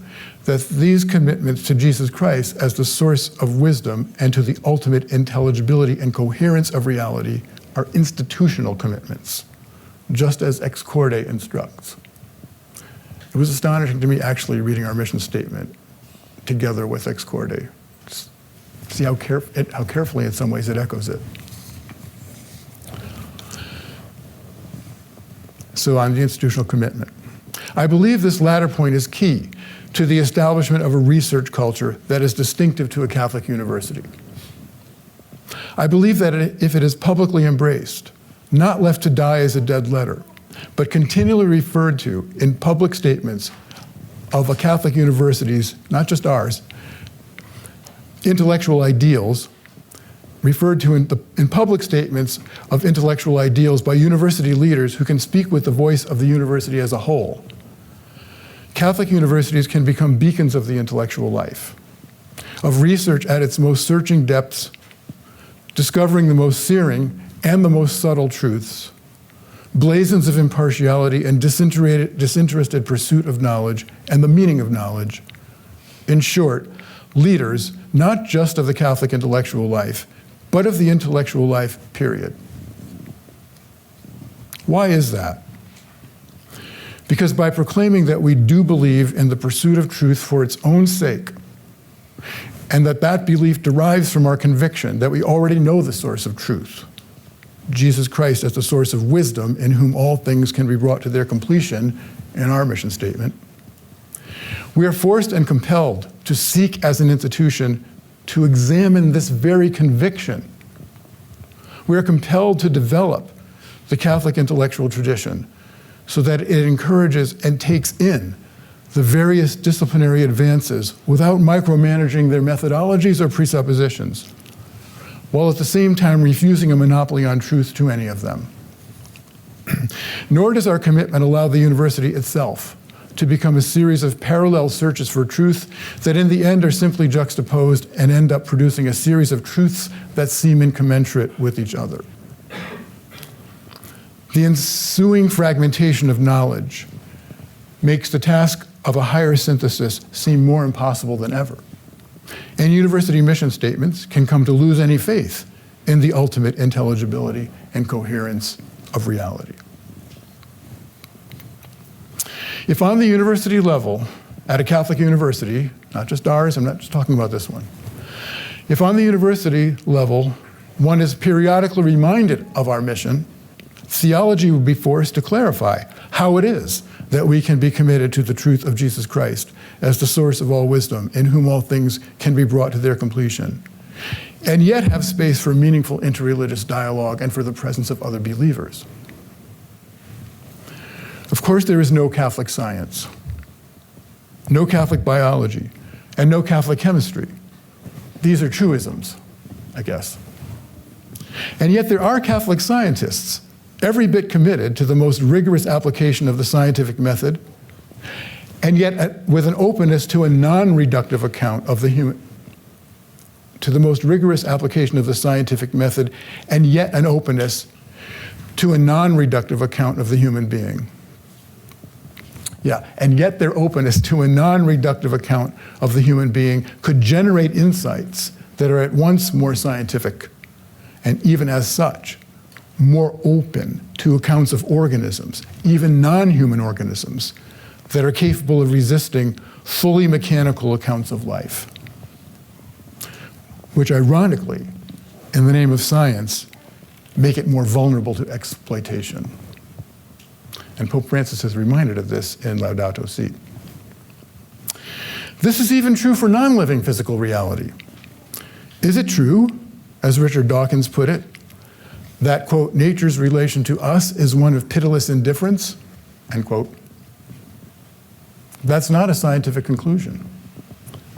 Speaker 2: that these commitments to Jesus Christ as the source of wisdom and to the ultimate intelligibility and coherence of reality are institutional commitments, just as Ex Corde instructs. It was astonishing to me actually reading our mission statement together with Ex Corde. See how carefully in some ways it echoes it. So on the institutional commitment. I believe this latter point is key to the establishment of a research culture that is distinctive to a Catholic university. I believe that if it is publicly embraced, not left to die as a dead letter, but continually referred to in public statements of a Catholic university's, not just ours, intellectual ideals, referred to in public statements of intellectual ideals by university leaders who can speak with the voice of the university as a whole. Catholic universities can become beacons of the intellectual life, of research at its most searching depths, discovering the most searing and the most subtle truths, blazons of impartiality and disinterested pursuit of knowledge and the meaning of knowledge. In short, leaders, not just of the Catholic intellectual life, but of the intellectual life, period. Why is that? Because by proclaiming that we do believe in the pursuit of truth for its own sake, and that belief derives from our conviction that we already know the source of truth, Jesus Christ as the source of wisdom in whom all things can be brought to their completion, in our mission statement, we are forced and compelled to seek as an institution to examine this very conviction. We are compelled to develop the Catholic intellectual tradition so that it encourages and takes in the various disciplinary advances without micromanaging their methodologies or presuppositions, while at the same time refusing a monopoly on truth to any of them. Nor does our commitment allow the university itself to become a series of parallel searches for truth that in the end are simply juxtaposed and end up producing a series of truths that seem incommensurate with each other. The ensuing fragmentation of knowledge makes the task of a higher synthesis seem more impossible than ever. And university mission statements can come to lose any faith in the ultimate intelligibility and coherence of reality. If on the university level, at a Catholic university, not just ours, I'm not just talking about this one, if on the university level, one is periodically reminded of our mission, theology would be forced to clarify how it is that we can be committed to the truth of Jesus Christ as the source of all wisdom, in whom all things can be brought to their completion, and yet have space for meaningful interreligious dialogue and for the presence of other believers. Of course, there is no Catholic science, no Catholic biology, and no Catholic chemistry. These are truisms, I guess. And yet there are Catholic scientists, every bit committed to the most rigorous application of the scientific method, and yet with an openness to a non-reductive account of the human, to the most rigorous application of the scientific method, and yet an openness to a non-reductive account of the human being. Yeah, and yet their openness to a non-reductive account of the human being could generate insights that are at once more scientific and even as such, more open to accounts of organisms, even non-human organisms, that are capable of resisting fully mechanical accounts of life, which ironically, in the name of science, make it more vulnerable to exploitation. And Pope Francis has reminded of this in Laudato Si. This is even true for non-living physical reality. Is it true, as Richard Dawkins put it, that, quote, nature's relation to us is one of pitiless indifference, end quote? That's not a scientific conclusion.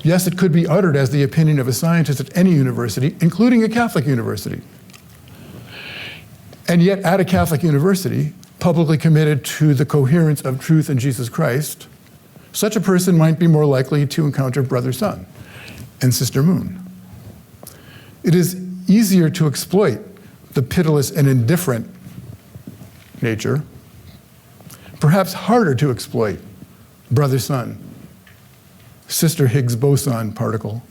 Speaker 2: Yes, it could be uttered as the opinion of a scientist at any university, including a Catholic university. And yet, at a Catholic university, publicly committed to the coherence of truth in Jesus Christ, such a person might be more likely to encounter Brother Sun and Sister Moon. It is easier to exploit the pitiless and indifferent nature, perhaps harder to exploit Brother Sun, Sister Higgs boson particle,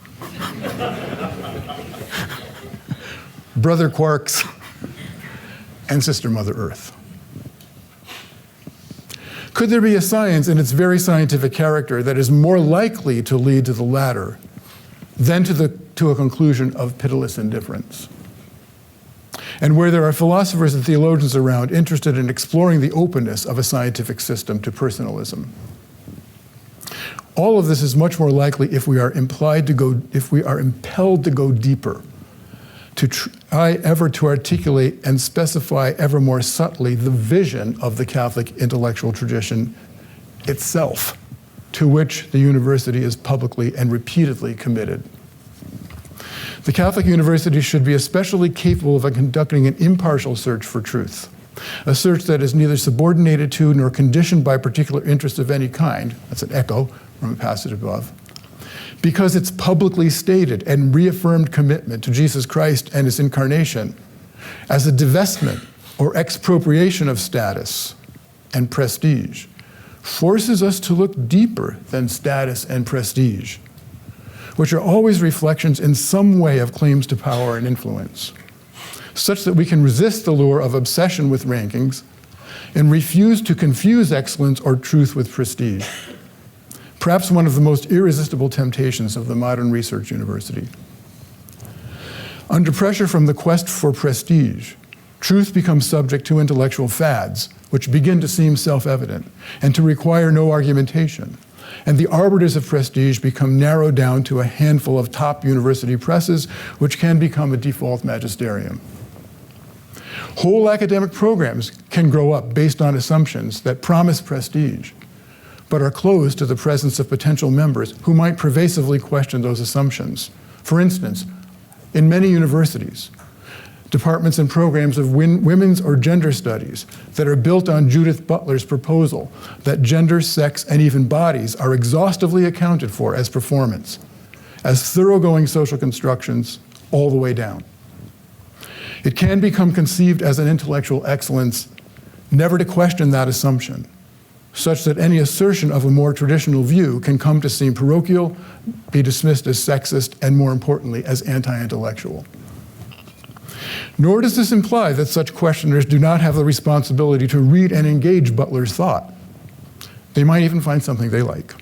Speaker 2: Brother Quarks, and Sister Mother Earth. Could there be a science in its very scientific character that is more likely to lead to the latter than to a conclusion of pitiless indifference? And where there are philosophers and theologians around interested in exploring the openness of a scientific system to personalism. All of this is much more likely if we are impelled to go deeper, to try ever to articulate and specify ever more subtly the vision of the Catholic intellectual tradition itself, to which the university is publicly and repeatedly committed. The Catholic university should be especially capable of conducting an impartial search for truth, a search that is neither subordinated to nor conditioned by particular interests of any kind. That's an echo from a passage above. Because its publicly stated and reaffirmed commitment to Jesus Christ and his incarnation as a divestment or expropriation of status and prestige forces us to look deeper than status and prestige, which are always reflections in some way of claims to power and influence, such that we can resist the lure of obsession with rankings and refuse to confuse excellence or truth with prestige. Perhaps one of the most irresistible temptations of the modern research university. Under pressure from the quest for prestige, truth becomes subject to intellectual fads, which begin to seem self-evident and to require no argumentation. And the arbiters of prestige become narrowed down to a handful of top university presses, which can become a default magisterium. Whole academic programs can grow up based on assumptions that promise prestige, but are closed to the presence of potential members who might pervasively question those assumptions. For instance, in many universities, departments and programs of women's or gender studies that are built on Judith Butler's proposal that gender, sex, and even bodies are exhaustively accounted for as performance, as thoroughgoing social constructions all the way down. It can become conceived as an intellectual excellence never to question that assumption, such that any assertion of a more traditional view can come to seem parochial, be dismissed as sexist, and more importantly, as anti-intellectual. Nor does this imply that such questioners do not have the responsibility to read and engage Butler's thought. They might even find something they like.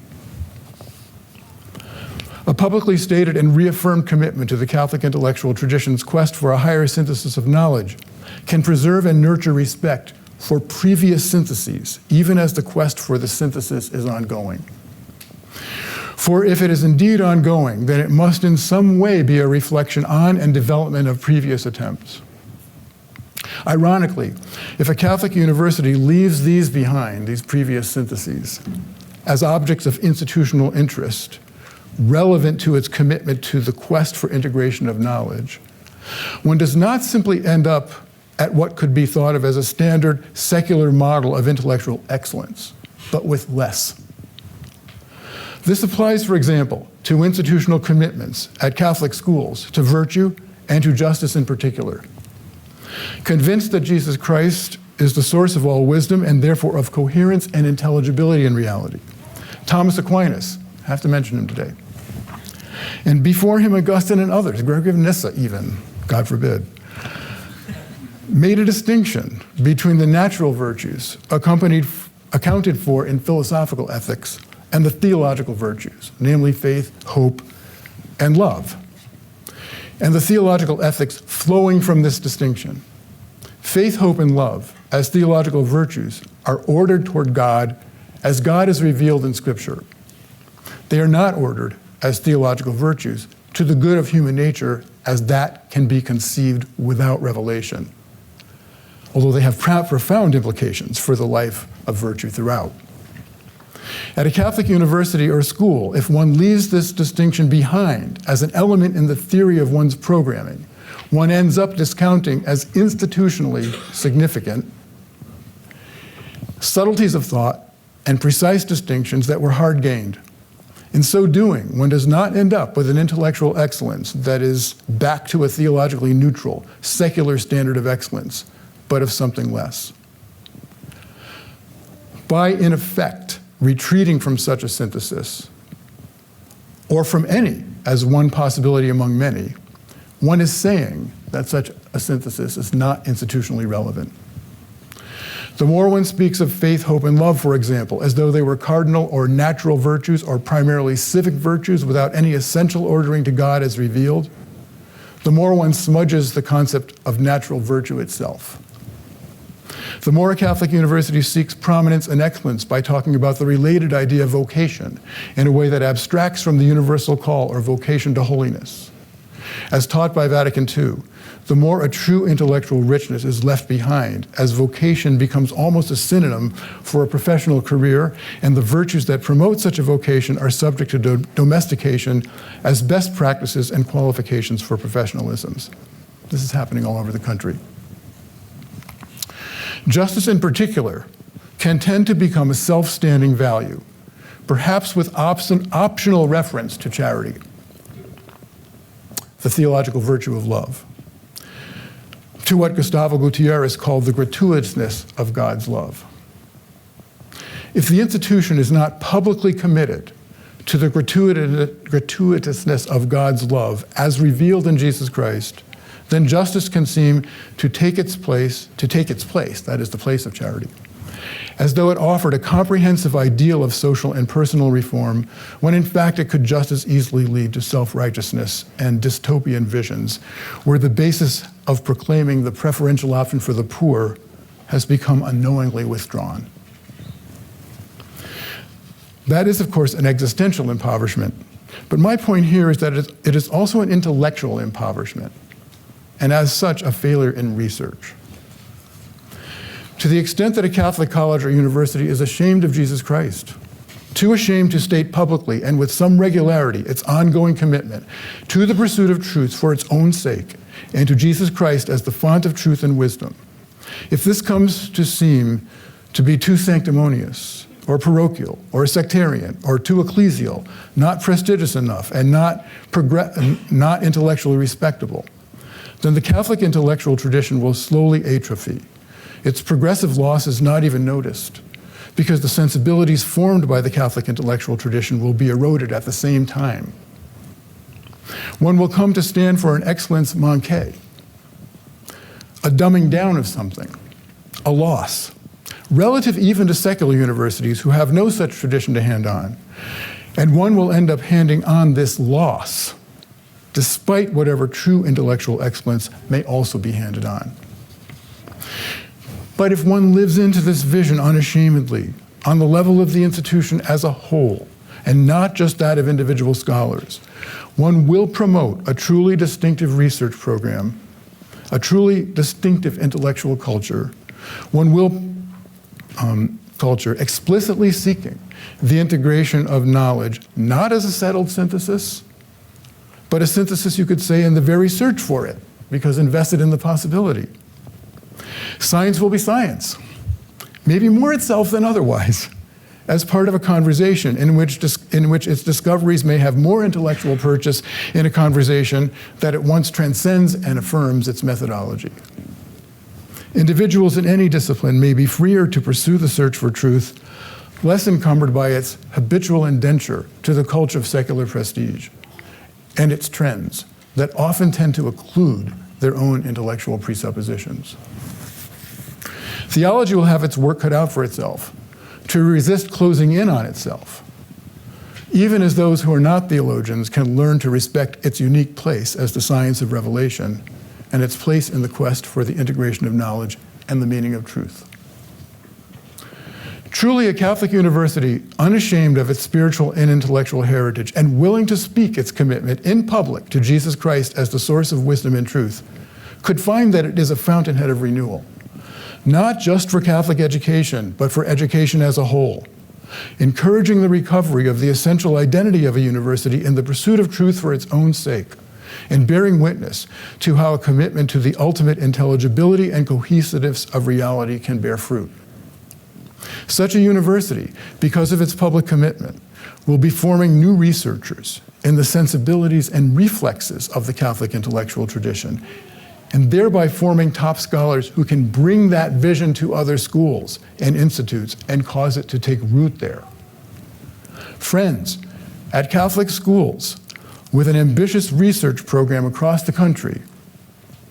Speaker 2: A publicly stated and reaffirmed commitment to the Catholic intellectual tradition's quest for a higher synthesis of knowledge can preserve and nurture respect for previous syntheses, even as the quest for the synthesis is ongoing. For if it is indeed ongoing, then it must in some way be a reflection on and development of previous attempts. Ironically, if a Catholic university leaves these behind, these previous syntheses, as objects of institutional interest, relevant to its commitment to the quest for integration of knowledge, one does not simply end up at what could be thought of as a standard secular model of intellectual excellence, but with less. This applies, for example, to institutional commitments at Catholic schools, to virtue and to justice in particular. Convinced that Jesus Christ is the source of all wisdom and therefore of coherence and intelligibility in reality, Thomas Aquinas, I have to mention him today, and before him Augustine and others, Gregory of Nyssa even, God forbid, made a distinction between the natural virtues accounted for in philosophical ethics and the theological virtues, namely faith, hope, and love. And the theological ethics flowing from this distinction. Faith, hope, and love, as theological virtues, are ordered toward God as God is revealed in Scripture. They are not ordered as theological virtues to the good of human nature as that can be conceived without revelation, although they have profound implications for the life of virtue throughout. At a Catholic university or school, if one leaves this distinction behind as an element in the theory of one's programming, one ends up discounting as institutionally significant subtleties of thought and precise distinctions that were hard gained. In so doing, one does not end up with an intellectual excellence that is back to a theologically neutral, secular standard of excellence, but of something less. By, in effect, retreating from such a synthesis, or from any as one possibility among many, one is saying that such a synthesis is not institutionally relevant. The more one speaks of faith, hope, and love, for example, as though they were cardinal or natural virtues or primarily civic virtues without any essential ordering to God as revealed, the more one smudges the concept of natural virtue itself. The more a Catholic university seeks prominence and excellence by talking about the related idea of vocation in a way that abstracts from the universal call or vocation to holiness, as taught by Vatican II, the more a true intellectual richness is left behind, as vocation becomes almost a synonym for a professional career, and the virtues that promote such a vocation are subject to domestication as best practices and qualifications for professionalisms. This is happening all over the country. Justice in particular can tend to become a self-standing value, perhaps with optional reference to charity, the theological virtue of love, to what Gustavo Gutierrez called the gratuitousness of God's love. If the institution is not publicly committed to the gratuitousness of God's love as revealed in Jesus Christ, then justice can seem to take its place, that is the place of charity, as though it offered a comprehensive ideal of social and personal reform, when in fact it could just as easily lead to self-righteousness and dystopian visions, where the basis of proclaiming the preferential option for the poor has become unknowingly withdrawn. That is, of course, an existential impoverishment, but my point here is that it is also an intellectual impoverishment, and as such, a failure in research. To the extent that a Catholic college or university is ashamed of Jesus Christ, too ashamed to state publicly and with some regularity its ongoing commitment to the pursuit of truth for its own sake, and to Jesus Christ as the fount of truth and wisdom, if this comes to seem to be too sanctimonious, or parochial, or sectarian, or too ecclesial, not prestigious enough, and not intellectually respectable, then the Catholic intellectual tradition will slowly atrophy. Its progressive loss is not even noticed, because the sensibilities formed by the Catholic intellectual tradition will be eroded at the same time. One will come to stand for an excellence manquée, a dumbing down of something, a loss, relative even to secular universities who have no such tradition to hand on. And one will end up handing on this loss, despite whatever true intellectual excellence may also be handed on. But if one lives into this vision unashamedly, on the level of the institution as a whole, and not just that of individual scholars, one will promote a truly distinctive research program, a truly distinctive intellectual culture. One will culture explicitly seeking the integration of knowledge, not as a settled synthesis, but a synthesis, you could say, in the very search for it, because invested in the possibility. Science will be science, maybe more itself than otherwise, as part of a conversation in which its discoveries may have more intellectual purchase in a conversation that at once transcends and affirms its methodology. Individuals in any discipline may be freer to pursue the search for truth, less encumbered by its habitual indenture to the culture of secular prestige and its trends that often tend to occlude their own intellectual presuppositions. Theology will have its work cut out for itself, to resist closing in on itself, even as those who are not theologians can learn to respect its unique place as the science of revelation and its place in the quest for the integration of knowledge and the meaning of truth. Truly a Catholic university, unashamed of its spiritual and intellectual heritage and willing to speak its commitment in public to Jesus Christ as the source of wisdom and truth, could find that it is a fountainhead of renewal, not just for Catholic education, but for education as a whole, encouraging the recovery of the essential identity of a university in the pursuit of truth for its own sake, and bearing witness to how a commitment to the ultimate intelligibility and cohesiveness of reality can bear fruit. Such a university, because of its public commitment, will be forming new researchers in the sensibilities and reflexes of the Catholic intellectual tradition, and thereby forming top scholars who can bring that vision to other schools and institutes and cause it to take root there. Friends, at Catholic schools, with an ambitious research program across the country,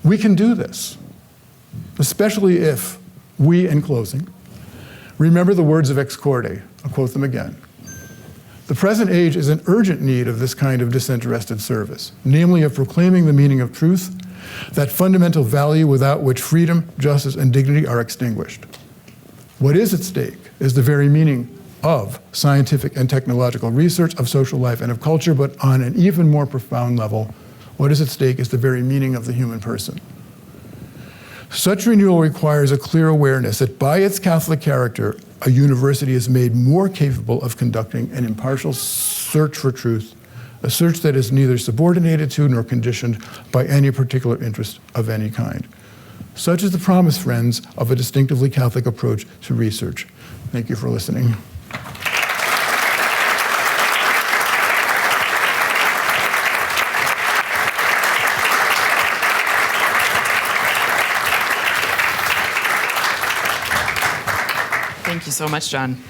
Speaker 2: we can do this, especially if we, in closing, remember the words of Ex Corde. I'll quote them again. The present age is in urgent need of this kind of disinterested service, namely of proclaiming the meaning of truth, that fundamental value without which freedom, justice, and dignity are extinguished. What is at stake is the very meaning of scientific and technological research, of social life and of culture, but on an even more profound level, what is at stake is the very meaning of the human person. Such renewal requires a clear awareness that by its Catholic character, a university is made more capable of conducting an impartial search for truth, a search that is neither subordinated to nor conditioned by any particular interest of any kind. Such is the promise, friends, of a distinctively Catholic approach to research. Thank you for listening.
Speaker 3: Thank you so much, John.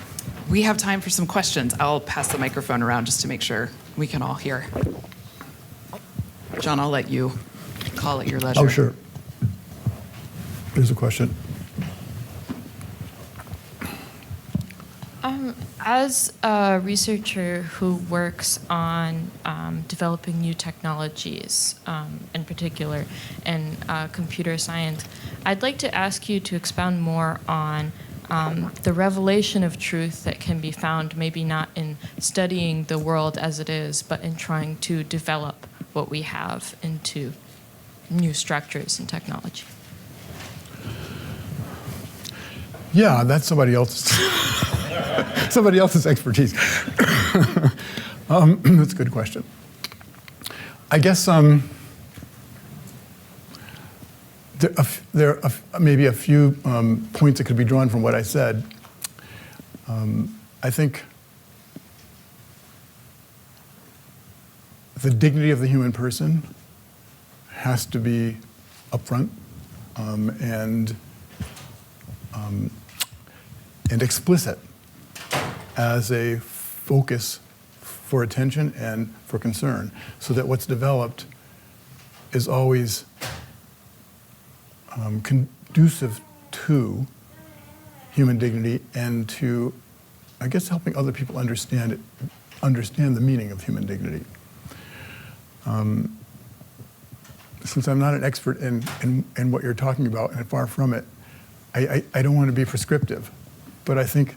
Speaker 3: We have time for some questions. I'll pass the microphone around just to make sure we can all hear. John, I'll let you call at your leisure.
Speaker 2: Oh, sure. There's a question.
Speaker 4: As a researcher who works on developing new technologies, in particular in computer science, I'd like to ask you to expound more on the revelation of truth that can be found maybe not in studying the world as it is, but in trying to develop what we have into new structures and technology.
Speaker 2: Yeah, that's somebody else's expertise. That's a good question. I guess there are maybe a few points that could be drawn from what I said. I think the dignity of the human person has to be upfront and explicit as a focus for attention and for concern, so that what's developed is always conducive to human dignity and to, I guess, helping other people understand the meaning of human dignity. Since I'm not an expert in what you're talking about, and far from it, I don't want to be prescriptive, but I think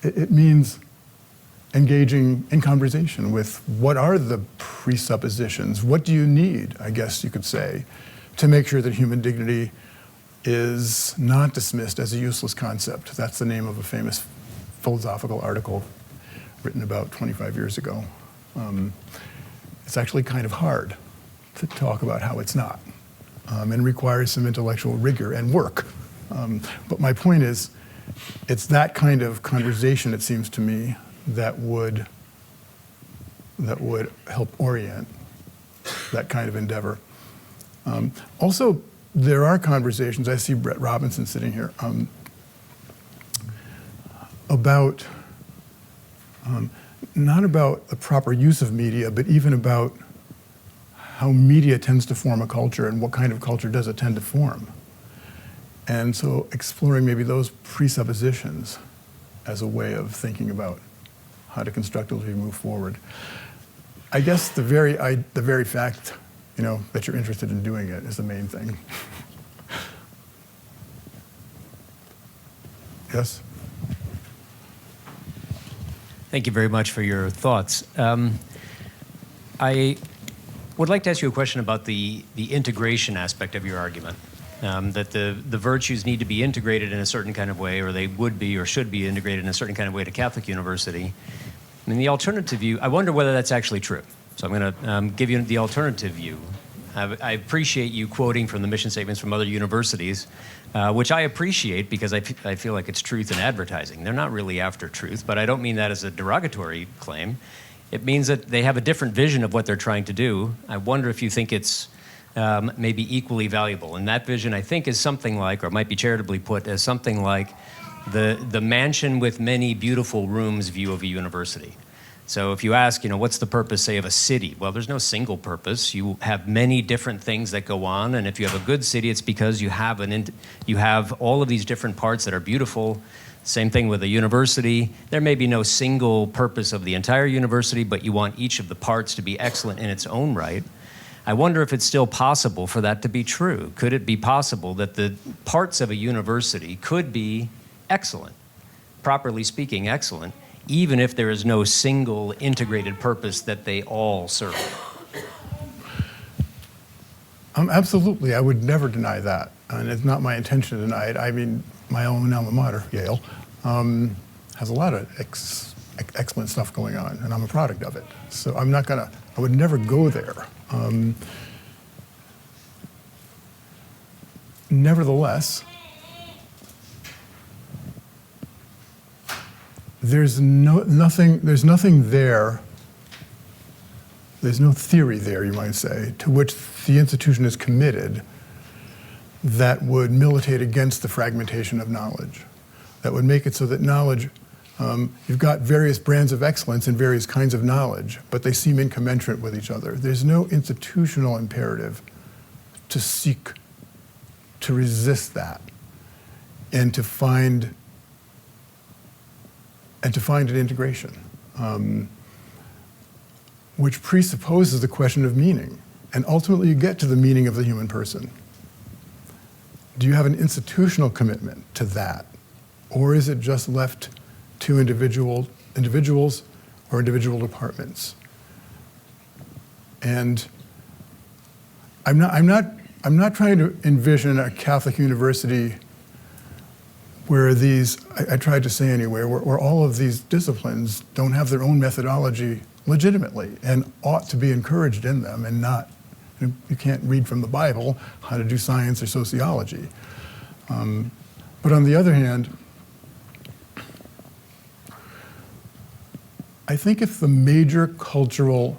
Speaker 2: it means engaging in conversation with what are the presuppositions, what do you need, I guess you could say, to make sure that human dignity is not dismissed as a useless concept. That's the name of a famous philosophical article written about 25 years ago. It's actually kind of hard to talk about how it's not, and requires some intellectual rigor and work. But my point is, it's that kind of conversation, it seems to me, that would help orient that kind of endeavor. Also, there are conversations, I see Brett Robinson sitting here, about, not about the proper use of media, but even about how media tends to form a culture and what kind of culture does it tend to form. And so exploring maybe those presuppositions as a way of thinking about how to constructively move forward. I guess the very fact, that you're interested in doing it is the main thing. Yes?
Speaker 5: Thank you very much for your thoughts. I would like to ask you a question about the integration aspect of your argument. That the virtues need to be integrated in a certain kind of way, or they would be or should be integrated in a certain kind of way to Catholic University. And the alternative view, I wonder whether that's actually true. So I'm going to give you the alternative view. I appreciate you quoting from the mission statements from other universities, which I appreciate because I feel like it's truth in advertising. They're not really after truth, but I don't mean that as a derogatory claim. It means that they have a different vision of what they're trying to do. I wonder if you think it's maybe equally valuable. And that vision, I think, is something like, or might be charitably put as something like the mansion with many beautiful rooms view of a university. So if you ask, what's the purpose, say, of a city? Well, there's no single purpose. You have many different things that go on, and if you have a good city, it's because you have all of these different parts that are beautiful. Same thing with a university. There may be no single purpose of the entire university, but you want each of the parts to be excellent in its own right. I wonder if it's still possible for that to be true. Could it be possible that the parts of a university could be excellent, properly speaking, excellent, even if there is no single integrated purpose that they all serve?
Speaker 2: Absolutely, I would never deny that. And it's not my intention to deny it. I mean, my own alma mater, Yale, has a lot of excellent stuff going on, and I'm a product of it. So I would never go there. Nevertheless, there's nothing there, there's no theory there, you might say, to which the institution is committed that would militate against the fragmentation of knowledge, that would make it so that knowledge, you've got various brands of excellence and various kinds of knowledge, but they seem incommensurate with each other. There's no institutional imperative to seek to resist that and to find an integration, which presupposes the question of meaning. And ultimately, you get to the meaning of the human person. Do you have an institutional commitment to that? Or is it just left to individuals or individual departments? And I'm not trying to envision a Catholic university where I tried to say anyway, where all of these disciplines don't have their own methodology legitimately and ought to be encouraged in them, and not, you can't read from the Bible how to do science or sociology. But on the other hand, I think if the major cultural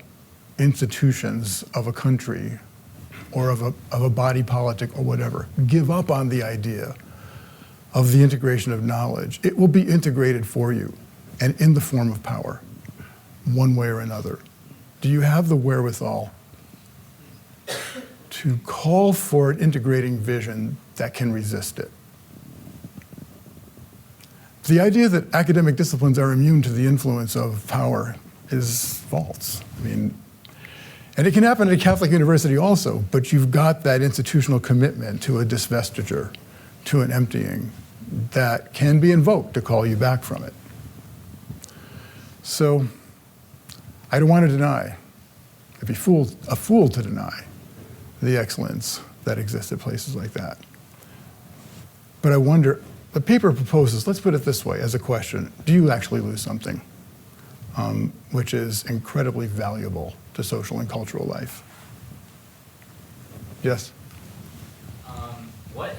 Speaker 2: institutions of a country or of a body politic or whatever give up on the idea of the integration of knowledge, it will be integrated for you and in the form of power, one way or another. Do you have the wherewithal to call for an integrating vision that can resist it? The idea that academic disciplines are immune to the influence of power is false. And it can happen at a Catholic university also, but you've got that institutional commitment to a disvestiture, to an emptying, that can be invoked to call you back from it. So I don't want to deny, I'd be a fool to deny the excellence that exists at places like that. But I wonder, the paper proposes, let's put it this way as a question, do you actually lose something? Which is incredibly valuable to social and cultural life. Yes?
Speaker 6: What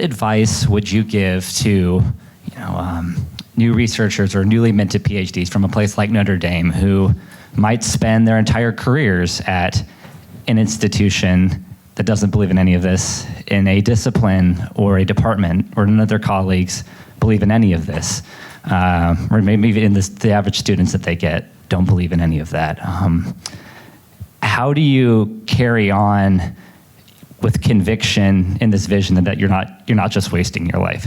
Speaker 6: advice would you give to, new researchers or newly minted PhDs from a place like Notre Dame who might spend their entire careers at an institution that doesn't believe in any of this, in a discipline or a department where none of their colleagues believe in any of this, or maybe even the average students that they get don't believe in any of that? How do you carry on with conviction in this vision that you're not just wasting your life?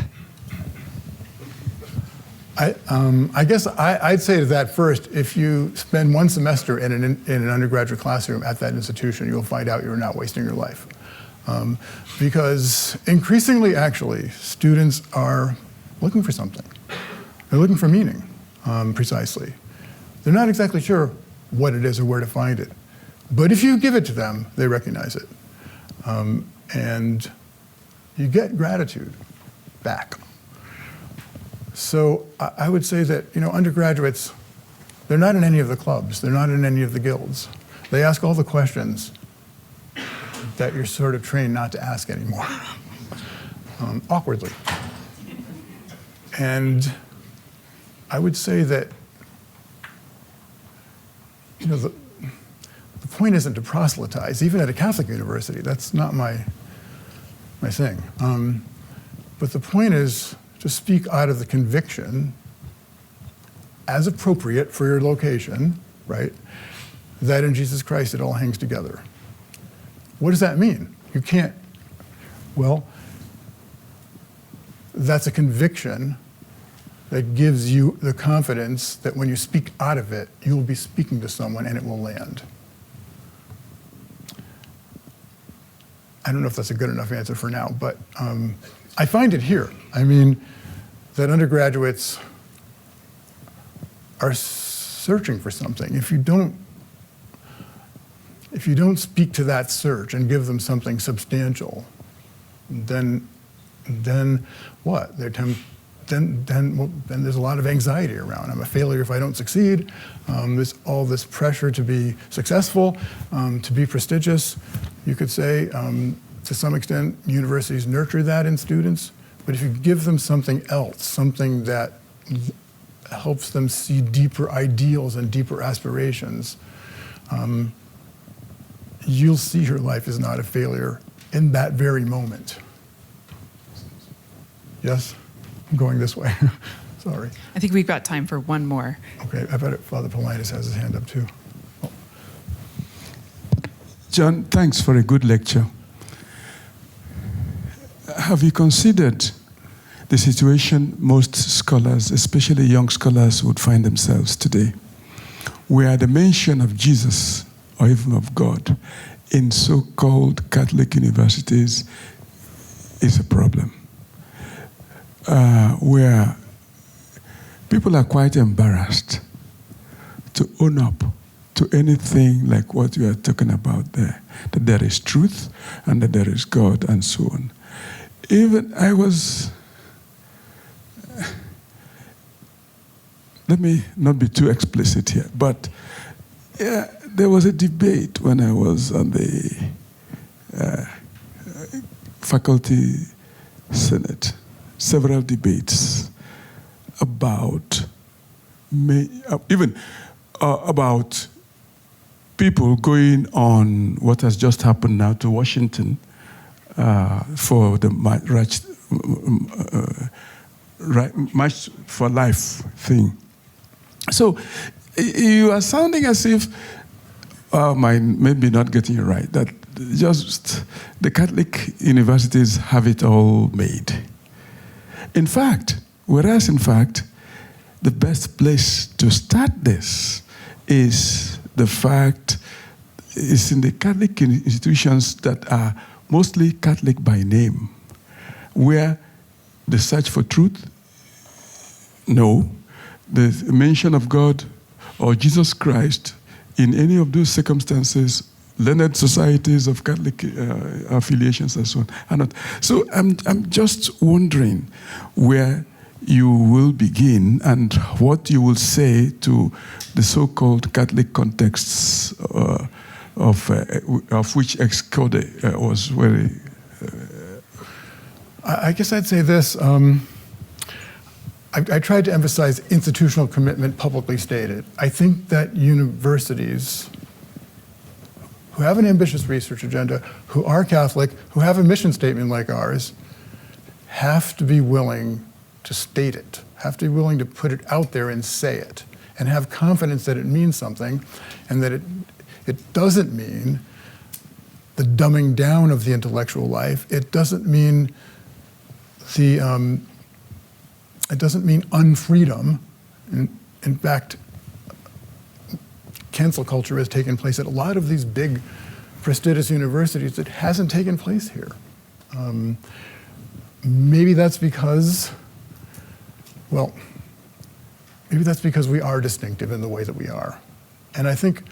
Speaker 2: I guess I'd say to that first, if you spend one semester in an undergraduate classroom at that institution, you'll find out you're not wasting your life. Because increasingly, actually, students are looking for something. They're looking for meaning, precisely. They're not exactly sure what it is or where to find it. But if you give it to them, they recognize it. And you get gratitude back. So I would say that, undergraduates, they're not in any of the clubs. They're not in any of the guilds. They ask all the questions that you're sort of trained not to ask anymore, awkwardly. And I would say that, the point isn't to proselytize, even at a Catholic university. That's not my thing. But the point is to speak out of the conviction, as appropriate for your location, right, that in Jesus Christ it all hangs together. What does that mean? You can't, that's a conviction that gives you the confidence that when you speak out of it, you'll be speaking to someone and it will land. I don't know if that's a good enough answer for now, but I find it here. I mean, that undergraduates are searching for something. If you don't speak to that search and give them something substantial, then what? Then there's a lot of anxiety around. I'm a failure if I don't succeed. There's all this pressure to be successful, to be prestigious. You could say, to some extent, universities nurture that in students. But if you give them something else, something that helps them see deeper ideals and deeper aspirations, you'll see your life is not a failure in that very moment. Yes? I'm going this way. Sorry.
Speaker 3: I think we've got time for one more.
Speaker 2: Okay, I bet Father Paulinus has his hand up too. Oh.
Speaker 7: John, thanks for a good lecture. Have you considered the situation most scholars, especially young scholars, would find themselves today, where the mention of Jesus or even of God in so-called Catholic universities is a problem? Where people are quite embarrassed to own up to anything like what you are talking about there, that there is truth and that there is God and so on. Even I was, let me not be too explicit here, but there was a debate when I was on the faculty senate, several debates about about people going on what has just happened now to Washington for the March for Life thing. So you are sounding as if, maybe not getting it right, that just the Catholic universities have it all made. In fact, the best place to start this is the fact is in the Catholic institutions that are mostly Catholic by name, where the search for truth, no, the mention of God or Jesus Christ in any of those circumstances learned societies of Catholic affiliations and so on are not. So I'm just wondering where you will begin and what you will say to the so-called Catholic contexts of which Ex Corde was very.
Speaker 2: I guess I'd say this. I tried to emphasize institutional commitment publicly stated. I think that universities who have an ambitious research agenda, who are Catholic, who have a mission statement like ours, have to be willing to state it, have to be willing to put it out there and say it, and have confidence that it means something, and that it doesn't mean the dumbing down of the intellectual life. It doesn't mean it doesn't mean unfreedom. In fact, cancel culture has taken place at a lot of these big, prestigious universities. It hasn't taken place here. Maybe that's because, well, maybe that's because we are distinctive in the way that we are. And I think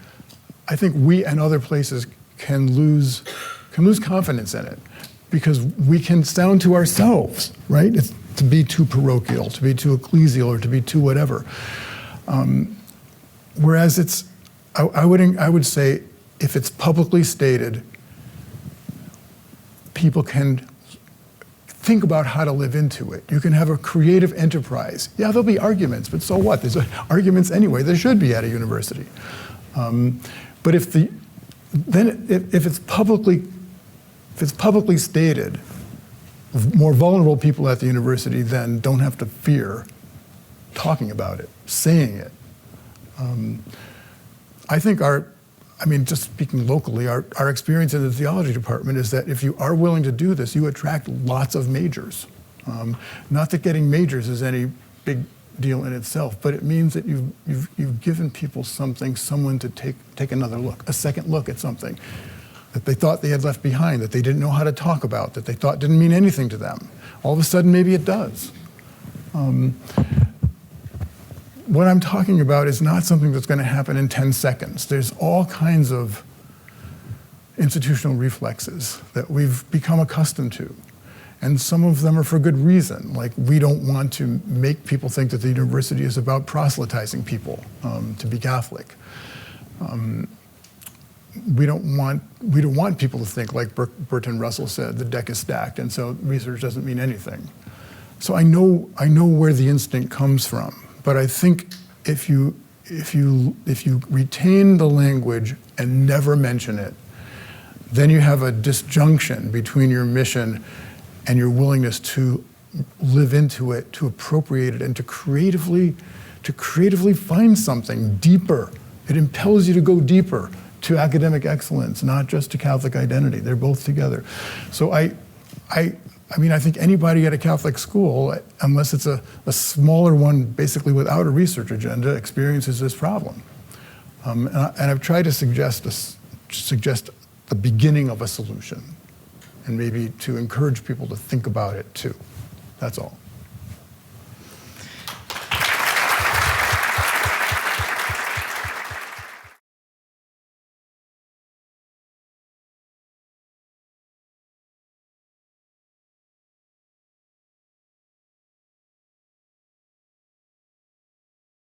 Speaker 2: we and other places can lose confidence in it because we can sound to ourselves, right? It's to be too parochial, to be too ecclesial, or to be too whatever. Whereas I would say if it's publicly stated, people can think about how to live into it. You can have a creative enterprise. Yeah, there'll be arguments, but so what? There's arguments anyway. There should be at a university. But if it's publicly stated, more vulnerable people at the university then don't have to fear talking about it, saying it. I think just speaking locally, our experience in the theology department is that if you are willing to do this, you attract lots of majors. Not that getting majors is any big deal in itself, but it means that you've given people someone to take another look, a second look at something that they thought they had left behind, that they didn't know how to talk about, that they thought didn't mean anything to them. All of a sudden, maybe it does. What I'm talking about is not something that's going to happen in 10 seconds. There's all kinds of institutional reflexes that we've become accustomed to. And some of them are for good reason. Like, we don't want to make people think that the university is about proselytizing people to be Catholic. We don't want people to think, like Bertrand Russell said, the deck is stacked, and so research doesn't mean anything. So I know where the instinct comes from, but I think if you retain the language and never mention it, then you have a disjunction between your mission and your willingness to live into it, to appropriate it, and to creatively find something deeper. It impels you to go deeper, to academic excellence, not just to Catholic identity. They're both together. So I think anybody at a Catholic school, unless it's a smaller one, basically without a research agenda, experiences this problem. And I've tried to suggest the beginning of a solution, and maybe to encourage people to think about it too. That's all.